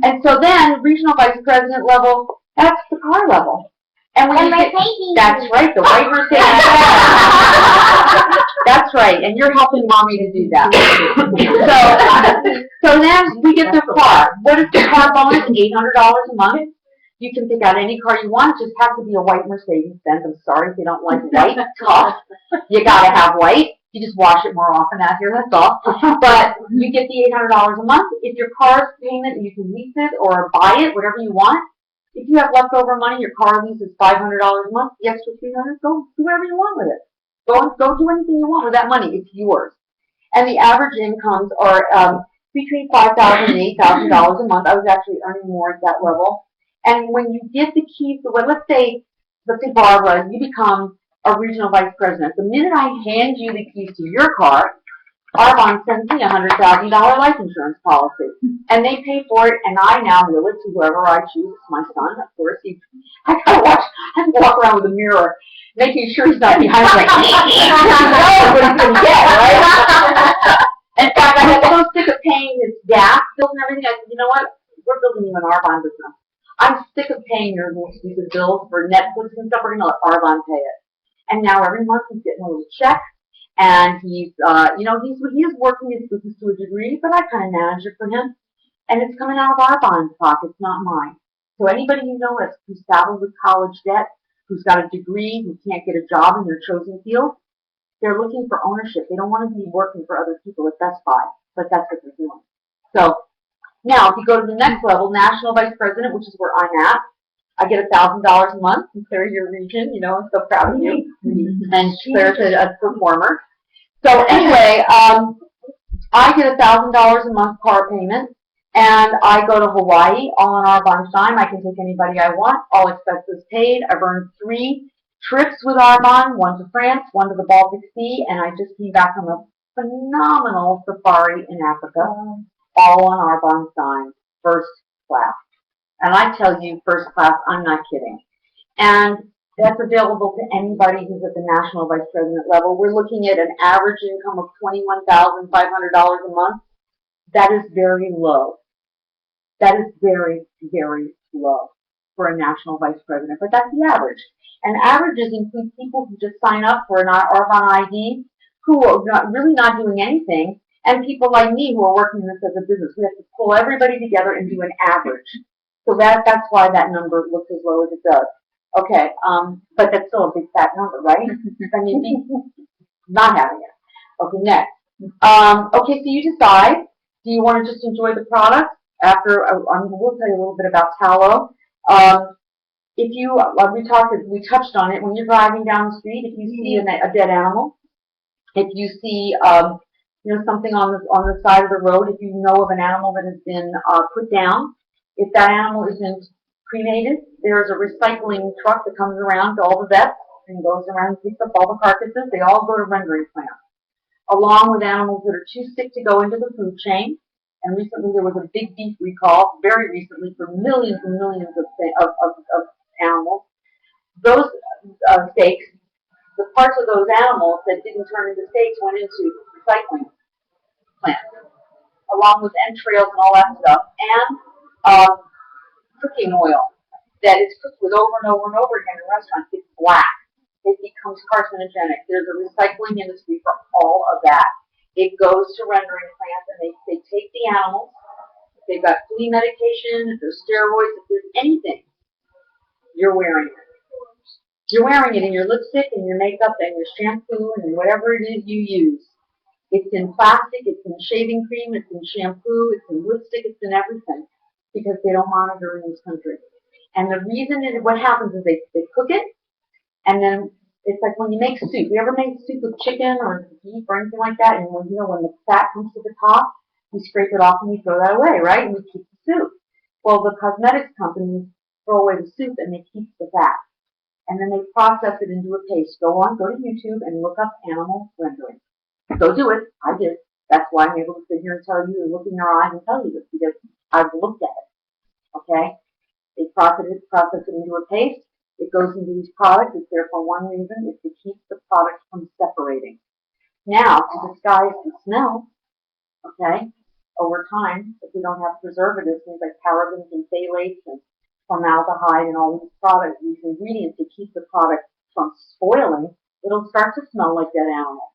And so then, regional vice president level, that's the car level. And when that's right, the white Mercedes. That's right, and you're helping mommy to do that. So then we get the car. What is the car bonus? $800 a month. You can pick out any car you want. It just has to be a white Mercedes-Benz. I'm sorry if you don't like white. Tough. You gotta have white. You just wash it more often out here, that's all. But you get the $800 a month. If your car's payment, you can lease it or buy it, whatever you want. If you have leftover money, your car lease is $500 a month. The extra $300, go do whatever you want with it. Go do anything you want with that money. It's yours. And the average incomes are between $5,000 and $8,000 a month. I was actually earning more at that level. And when you get the keys, let's say Barbara, you become a regional vice president. The minute I hand you the keys to your car, Arbonne sends me a $100,000 life insurance policy. And they pay for it, and I now will it to whoever I choose. My son, of course. I have to walk around with a mirror, making sure he's not behind me. He knows what he's going to get, right? In fact, I was so sick of paying his gas bills and everything. I said, you know what? We're building you an Arbonne business. I'm sick of paying your stupid bills for Netflix and stuff. We're going to let Arbonne pay it. And now every month he's getting a little check. And he's, he is working his business to a degree, but I kind of manage it for him. And it's coming out of Arbonne's pockets, not mine. So anybody you know who's saddled with college debt, who's got a degree, who can't get a job in their chosen field, they're looking for ownership. They don't want to be working for other people at Best Buy, but that's what they're doing. So now, if you go to the next level, national vice president, which is where I'm at, I get $1,000 a month from Clear Your Region. You know, I'm so proud of you. And Claire's a performer. So anyway, I get $1,000 a month car payment, and I go to Hawaii, all on Arbonne's dime. I can take anybody I want, all expenses paid. I've earned 3 trips with Arbonne, 1 to France, 1 to the Baltic Sea, and I just came back from a phenomenal safari in Africa, all on Arbonne's dime, first class. And I tell you, first class, I'm not kidding. And that's available to anybody who's at the national vice president level. We're looking at an average income of $21,500 a month. That is very low. That is very, very low for a national vice president, but that's the average. And averages include people who just sign up for an Arbonne ID, who are really not doing anything, and people like me who are working this as a business. We have to pull everybody together and do an average. So that's why that number looks as low as it does. Okay, but that's still a big fat number, right? I mean, not having it. Okay, next. Okay, so you decide, do you want to just enjoy the product? After, we'll tell you a little bit about tallow. If you, we touched on it, when you're driving down the street, if you see a dead animal, if you see, something on the side of the road, if you know of an animal that has been put down, if that animal isn't cremated, there's a recycling truck that comes around to all the vets and goes around and picks up all the carcasses. They all go to rendering plants, along with animals that are too sick to go into the food chain. And recently there was a big beef recall, very recently, for millions and millions of animals. Those steaks, the parts of those animals that didn't turn into steaks went into recycling plants, along with entrails and all that stuff, and cooking oil that is cooked with over and over and over again in restaurants. It's black. It becomes carcinogenic. There's a recycling industry for all of that. It goes to rendering plants, and they take the animals. If they've got flea medication, if there's steroids, if there's anything, you're wearing it. You're wearing it in your lipstick and your makeup and your shampoo and whatever it is you use. It's in plastic, it's in shaving cream, it's in shampoo, it's in lipstick, it's in everything, because they don't monitor in this country. And the reason is, what happens is they cook it, and then it's like when you make soup. You ever make soup with chicken or beef or anything like that? And when the fat comes to the top, you scrape it off and you throw that away, right? And you keep the soup. Well, the cosmetics companies throw away the soup and they keep the fat. And then they process it into a paste. Go to YouTube and look up animal rendering. Go do it. I did. That's why I'm able to sit here and tell you and look in your eyes and tell you this, because I've looked at it. Okay? They process it into a paste. It goes into these products. It's there for one reason. It's to keep the products from separating. Now, to disguise the smell, okay, over time, if we don't have preservatives, things like parabens and phthalates and formaldehyde and all these products, these ingredients to keep the product from spoiling, it'll start to smell like that animal.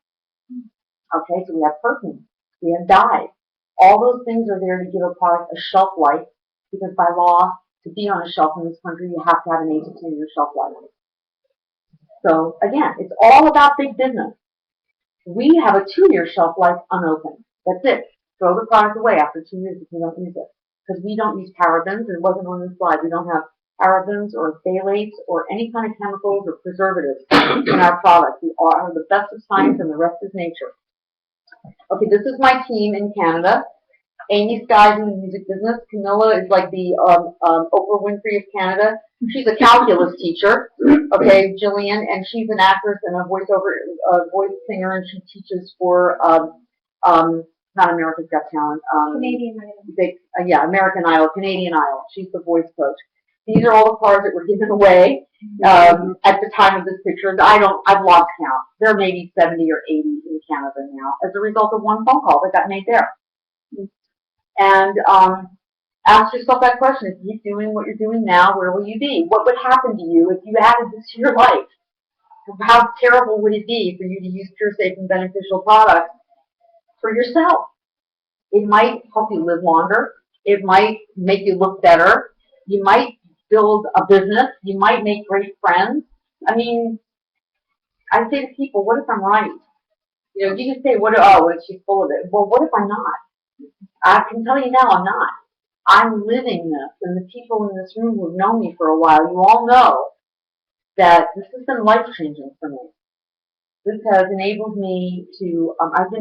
Okay, so we have perfume, we have dyes. All those things are there to give a product a shelf life, because by law, to be on a shelf in this country, you have to have an 8 to 10 year shelf life. So again, it's all about big business. We have a 2-year shelf life unopened. That's it. Throw the product away after 2 years if you don't use it. Because we don't use parabens, and it wasn't on the slide. We don't have parabens or phthalates or any kind of chemicals or preservatives in our products. We are the best of science, and the rest is nature. Okay, this is my team in Canada. Amy Sky's in the music business. Camilla is like the Oprah Winfrey of Canada. She's a calculus teacher. Okay, Jillian, and she's an actress and a voice singer, and she teaches for not America's Got Talent. Canadian Idol. American Idol, Canadian Idol. She's the voice coach. These are all the cars that were given away at the time of this picture. I've lost count. There may be 70 or 80 in Canada now as a result of one phone call that got made there. And ask yourself that question: if you keep doing what you're doing now, where will you be? What would happen to you if you added this to your life? How terrible would it be for you to use pure, safe, and beneficial products for yourself? It might help you live longer. It might make you look better. You might build a business. You might make great friends. I mean, I say to people, what if I'm right? You can say, she's full of it. Well, what if I'm not? I can tell you now, I'm not. I'm living this, and the people in this room who've known me for a while, you all know that this has been life-changing for me. This has enabled me to, I was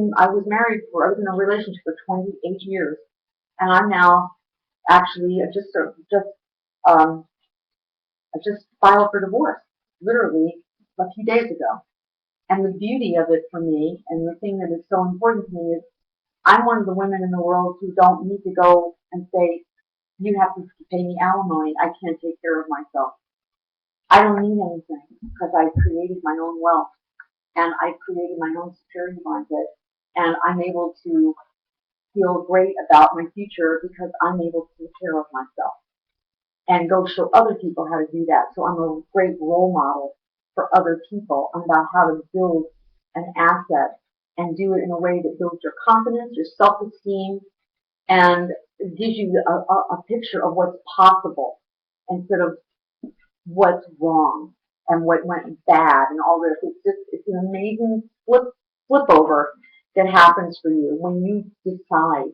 in a relationship for 28 years, and I'm now actually I just filed for divorce, literally a few days ago. And the beauty of it for me, and the thing that is so important to me, is I'm one of the women in the world who don't need to go and say, you have to pay me alimony. I can't take care of myself. I don't need anything, because I created my own wealth, and I created my own security blanket, and I'm able to feel great about my future because I'm able to take care of myself and go show other people how to do that. So I'm a great role model for other people about how to build an asset and do it in a way that builds your confidence, your self-esteem, and gives you a picture of what's possible instead of what's wrong and what went bad and all this. It's an amazing flip over that happens for you when you decide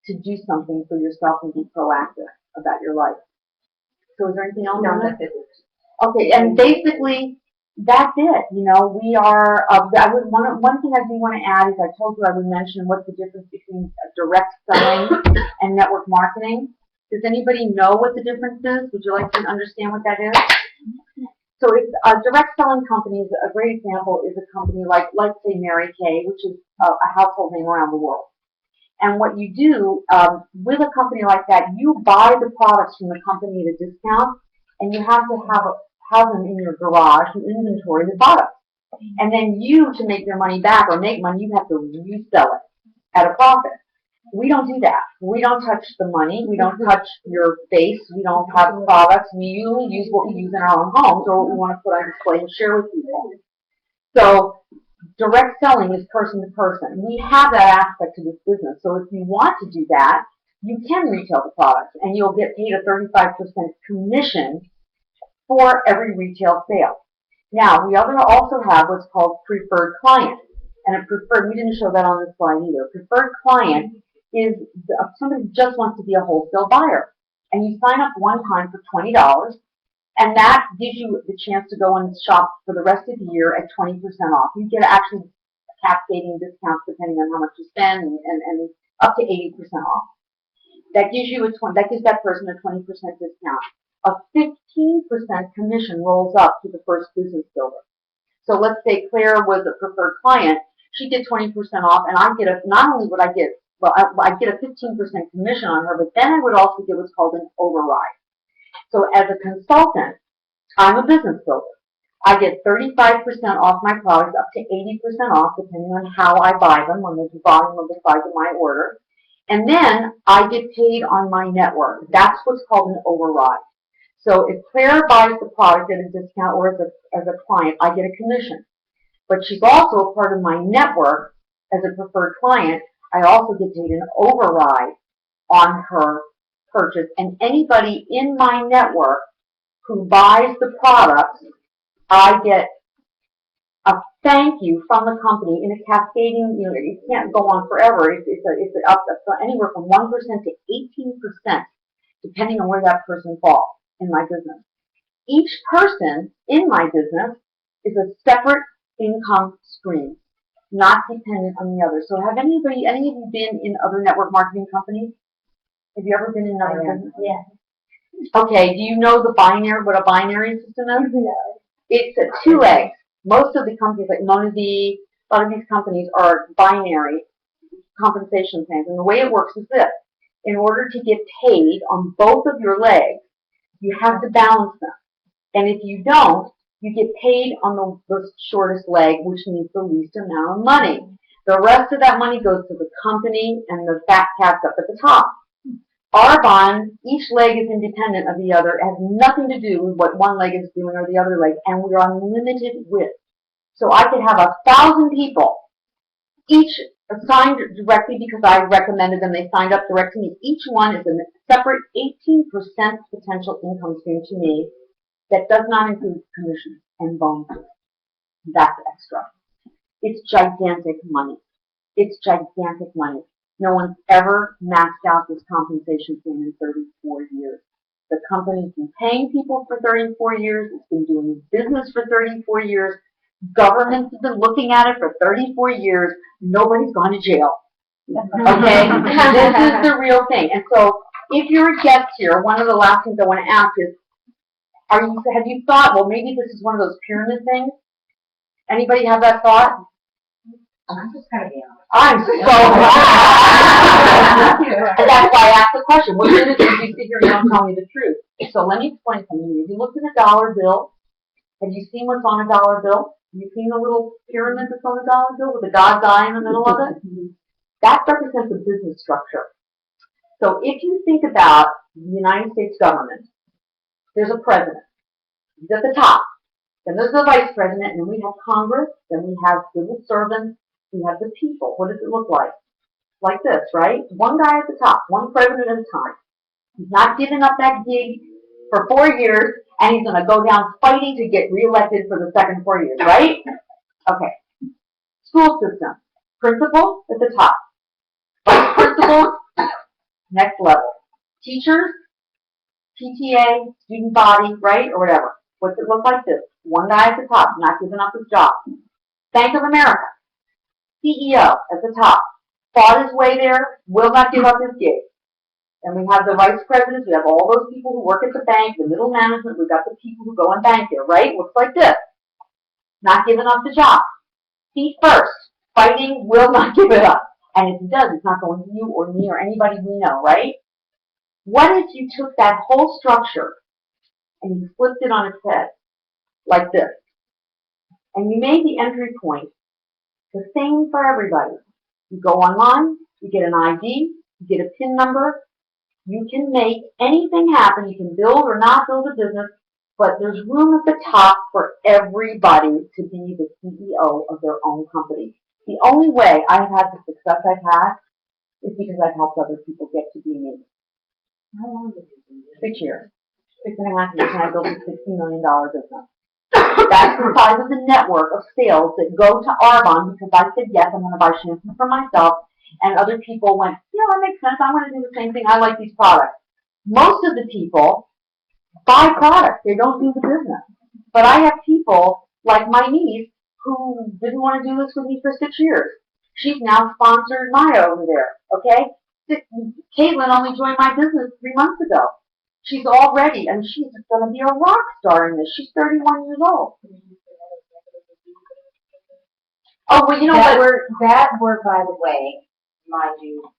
to do something for yourself and be proactive about your life. So is there anything else? No, that's it. Okay, and basically that's it. You know, we are. One thing I do want to add is I told you I would mention what's the difference between direct selling and network marketing. Does anybody know what the difference is? Would you like to understand what that is? So it's a direct selling company. Is a great example is a company like, let's say, Mary Kay, which is a household name around the world. And what you do with a company like that, you buy the products from the company at a discount, and you have to have them in your garage, you inventory the products. And then you, to make your money back or make money, you have to resell it at a profit. We don't do that. We don't touch the money. We don't touch your face. We don't have products. We usually use what we use in our own homes or what we want to put on display and share with people. So direct selling is person to person. We have that aspect to this business. So if you want to do that, you can retail the products and you'll get paid a 35% commission for every retail sale. Now, we also have what's called preferred client. And a preferred, we didn't show that on this slide either. Preferred client is somebody who just wants to be a wholesale buyer. And you sign up one time for $20, and that gives you the chance to go and shop for the rest of the year at 20% off. You get actually cascading discounts depending on how much you spend and up to 80% off. That gives that person a 20% discount. A 15% commission rolls up to the first business builder. So let's say Claire was a preferred client. She did 20% off, and I get not only would I get, well, I get a 15% commission on her, but then I would also get what's called an override. So as a consultant, I'm a business builder. I get 35% off my products, up to 80% off, depending on how I buy them, on the volume of the size of my order. And then I get paid on my network. That's what's called an override. So if Claire buys the product at a discount or as a client, I get a commission. But she's also a part of my network as a preferred client. I also get paid an override on her purchase. And anybody in my network who buys the products, I get a thank you from the company in a cascading, it can't go on forever. It's up anywhere from 1% to 18%, depending on where that person falls in my business. Each person in my business is a separate income stream, not dependent on the other. So have any of you been in other network marketing companies? Have you ever been in another business? Yeah. Okay, do you know what a binary system is? No. It's a 2A. Most of the companies, like Monavie, a lot of these companies are binary compensation plans. And the way it works is this. In order to get paid on both of your legs, you have to balance them. And if you don't, you get paid on the shortest leg, which needs the least amount of money. The rest of that money goes to the company and the fat cats up at the top. Our bond, each leg is independent of the other. It has nothing to do with what one leg is doing or the other leg, and we are unlimited with. So I could have 1,000 people, each assigned directly because I recommended them. They signed up direct to me. Each one is a separate 18% potential income stream to me that does not include commissions and bonuses. That's extra. It's gigantic money. It's gigantic money. No one's ever maxed out this compensation plan in 34 years. The company's been paying people for 34 years. It's been doing business for 34 years. Governments have been looking at it for 34 years. Nobody's gone to jail. Okay? This is the real thing. And so if you're a guest here, one of the last things I want to ask is, have you thought, well, maybe this is one of those pyramid things? Anybody have that thought? I'm just kind of I'm so glad. And that's why I asked the question. What good is it if you sit here and don't tell me the truth? So let me explain something to you. If you look at a dollar bill, have you seen what's on a dollar bill? Have you seen the little pyramid that's on the dollar bill with the God's eye in the middle of it? That represents a business structure. So if you think about the United States government, there's a president. He's at the top. Then there's the vice president, and then we have Congress, then we have civil servants, we have the people. What does it look like? Like this, right? One guy at the top, one president at a time. He's not giving up that gig for 4 years, and he's going to go down fighting to get reelected for the second 4 years, right? Okay. School system. Principal at the top. Vice principal, next level. Teachers, PTA, student body, right, or whatever. What's it look like this? One guy at the top, not giving up his job. Bank of America, CEO at the top, fought his way there, will not give up his gig. And we have the vice presidents, we have all those people who work at the bank, the middle management, we've got the people who go and bank there, right? Looks like this. Not giving up the job. Feet first, fighting, will not give it up. And if he does, it's not going to you or me or anybody we know, right? What if you took that whole structure and you flipped it on its head, like this? And you made the entry point the same for everybody. You go online, you get an ID, you get a PIN number, you can make anything happen. You can build or not build a business, but there's room at the top for everybody to be the CEO of their own company. The only way I've had the success I've had is because I've helped other people get to be me. How long did you do this? 6 years. 6.5 years, and I built a $60 million business. That's the size of the network of sales that go to Arbonne because I said, yes, I'm going to buy shampoo for myself. And other people went, yeah, that makes sense. I want to do the same thing. I like these products. Most of the people buy products. They don't do the business. But I have people like my niece who didn't want to do this with me for 6 years. She's now sponsored Maya over there, okay? Caitlin only joined my business 3 months ago. She's already, and she's going to be a rock star in this. She's 31 years old. Oh, well, you know what? That word, by the way, mind you,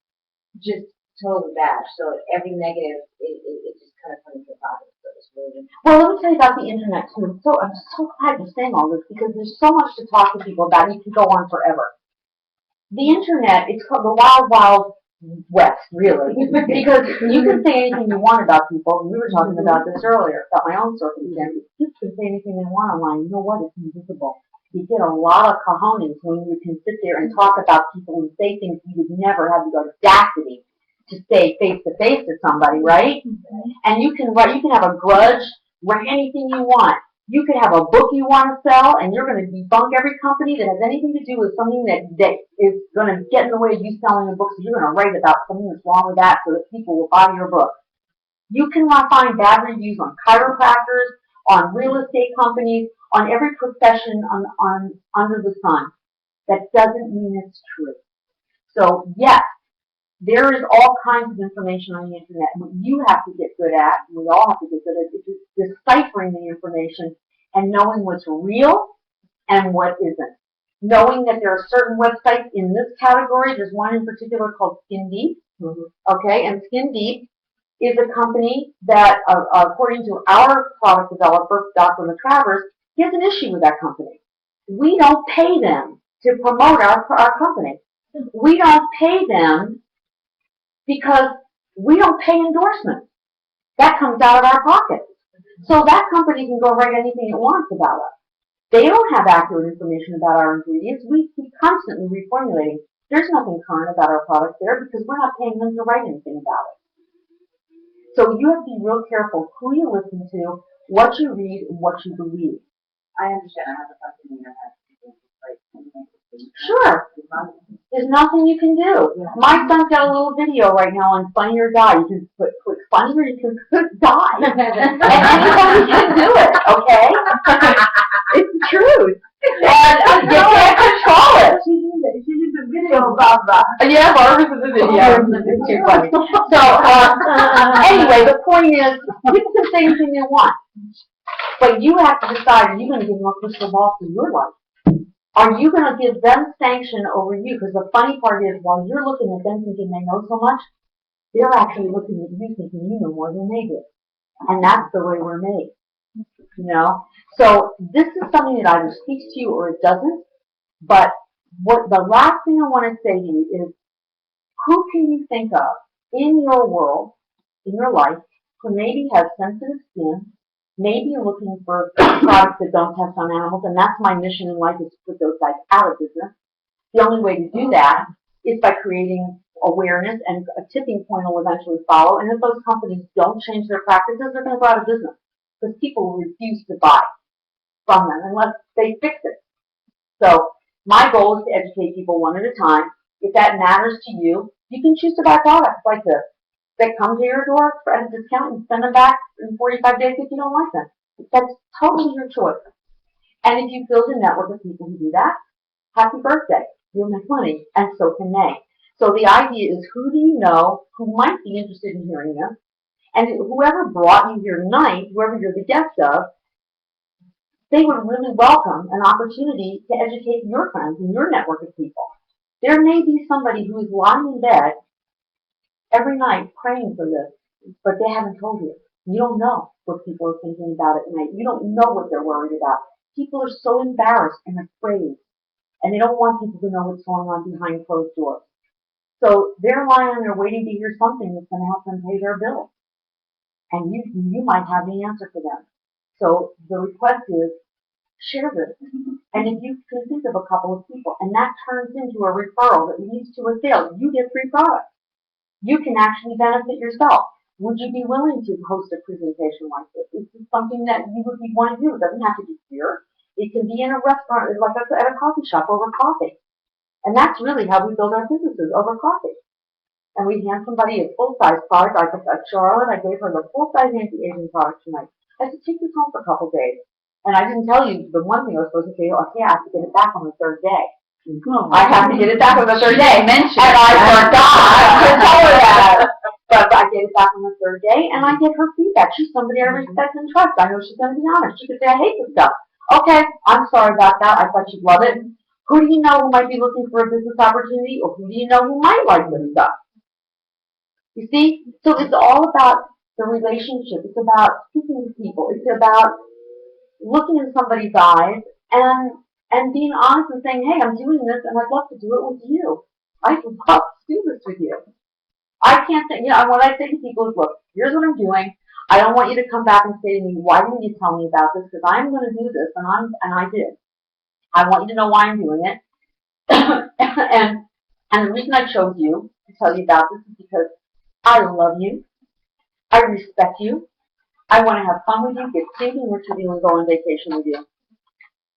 just totally bash. So every negative, it just kind of comes to the bottom. So it's really well, let me tell you about the internet too. I'm so glad you're saying all this because there's so much to talk to people about. You can go on forever. The internet, it's called the wild, wild west, really, because you can say anything you want about people. We were talking about this earlier, about my own circumstances. You can say anything you want online. You know what? It's invisible. You get a lot of cojones when you can sit there and talk about people and say things you would never have the audacity to say face to face to somebody, right? And you can have a grudge, write anything you want. You could have a book you want to sell, and you're going to debunk every company that has anything to do with something that is going to get in the way of you selling a book. So you're going to write about something that's wrong with that so that people will buy your book. You can find bad reviews on chiropractors, on real estate companies, on every profession on under the sun. That doesn't mean it's true. So yes, there is all kinds of information on the internet. What you have to get good at, and we all have to get good at, is deciphering the information and knowing what's real and what isn't. Knowing that there are certain websites in this category. There's one in particular called Skin Deep. Okay, and Skin Deep is a company that, according to our product developer, Dr. McTravers, he has an issue with that company. We don't pay them to promote our company. We don't pay them because we don't pay endorsements. That comes out of our pocket. So that company can go write anything it wants about us. They don't have accurate information about our ingredients. We keep constantly reformulating. There's nothing current about our products there because we're not paying them to write anything about it. So you have to be real careful who you listen to, what you read, and what you believe. I understand. I have a company that has Sure. There's nothing you can do. My son's got a little video right now on Funny or Die. You can click funny or you can click die. And anybody can do it, okay? It's the truth. And you can't control it. She did a video about that. Yeah, Barbara's in the video. It's too funny. So, anyway, the point is, people can say anything they want. But you have to decide, are you going to give them a crystal ball for your life? Are you going to give them sanction over you? Because the funny part is, while you're looking at them thinking they know so much, they're actually looking at you thinking you know more than they do. And that's the way we're made. You know? So this is something that either speaks to you or it doesn't. But what the last thing I want to say to you is, who can you think of in your world, in your life, who maybe has sensitive skin, maybe looking for products that don't test on animals, and that's my mission in life, is to put those guys out of business. The only way to do that is by creating awareness, and a tipping point will eventually follow. And if those companies don't change their practices, they're going to go out of business because people will refuse to buy from them unless they fix it. So my goal is to educate people one at a time. If that matters to you, you can choose to buy products like this that come to your door at a discount and send them back in 45 days if you don't like them. That's totally your choice. And if you build a network of people who do that, happy birthday. You'll make money, and so can they. So the idea is, who do you know who might be interested in hearing this? And whoever brought you here tonight, whoever you're the guest of, they would really welcome an opportunity to educate your friends and your network of people. There may be somebody who is lying in bed every night praying for this, but they haven't told you. You don't know what people are thinking about at night. You don't know what they're worried about. People are so embarrassed and afraid, and they don't want people to know what's going on behind closed doors. So they're lying there waiting to hear something that's going to help them pay their bills. And you might have the answer for them. So the request is, share this. And if you can think of a couple of people, and that turns into a referral that leads to a sale, you get free products. You can actually benefit yourself. Would you be willing to host a presentation like this? Is this something that you would want to do? It doesn't have to be here. It can be in a restaurant, like at a coffee shop over coffee. And that's really how we build our businesses, over coffee. And we hand somebody a full-size product. Like Charlotte, I gave her the full-size anti-aging product tonight. I said, take this home for a couple days. And I didn't tell you the one thing I was supposed to say, okay, I have to get it back on the third day. I have to get it back on the third day. And I forgot to tell her that. But I get it back on the third day, and I get her feedback. She's somebody I respect and trust. I know she's going to be honest. She could say, I hate this stuff. Okay, I'm sorry about that. I thought you'd love it. Who do you know who might be looking for a business opportunity, or who do you know who might like this stuff? You see? So it's all about the relationship. It's about speaking to people. It's about looking in somebody's eyes and being honest and saying, hey, I'm doing this, and I'd love to do it with you. I'd love to do this with you. I can't say, what I say to people is, look, here's what I'm doing. I don't want you to come back and say to me, why didn't you tell me about this? Because I'm going to do this, and I did. I want you to know why I'm doing it. and the reason I chose you to tell you about this is because I love you. I respect you. I want to have fun with you, get stinking rich with you, and go on vacation with you.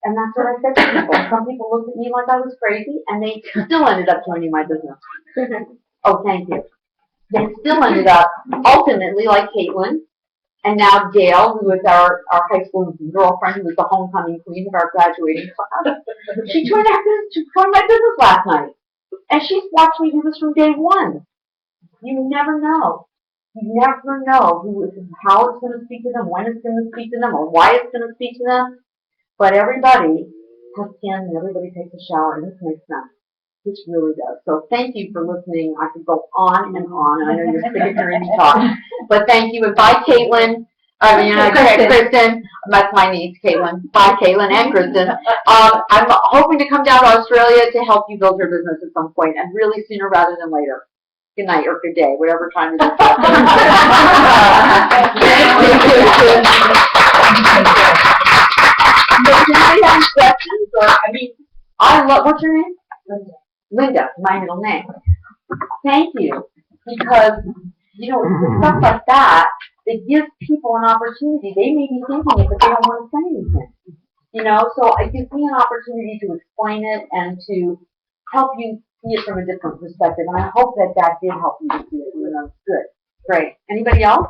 And that's what I said to people. Some people looked at me like I was crazy, and they still ended up joining my business. Oh, thank you. They still ended up, ultimately, like Caitlin, and now Gail, who is our high school girlfriend, who was the homecoming queen of our graduating class. She joined my business last night. And she's watched me do this from day one. You never know. You never know how it's going to speak to them, when it's going to speak to them, or why it's going to speak to them. But everybody has skin, and everybody takes a shower, and this makes sense. This really does. So thank you for listening. I could go on and on. I know you're sick of hearing me talk. But thank you. And bye, Caitlin. Kristen. That's my niece, Caitlin. Bye, Caitlin and Kristen. I'm hoping to come down to Australia to help you build your business at some point, and really sooner rather than later. Good night or good day, whatever time it is. Does anybody have any questions? I love, what's your name? Linda, my middle name. Thank you. Because, stuff like that gives people an opportunity. They may be thinking it, but they don't want to say anything. So it gives me an opportunity to explain it and to help you see it from a different perspective. And I hope that did help you to see it. Good. Great. Anybody else?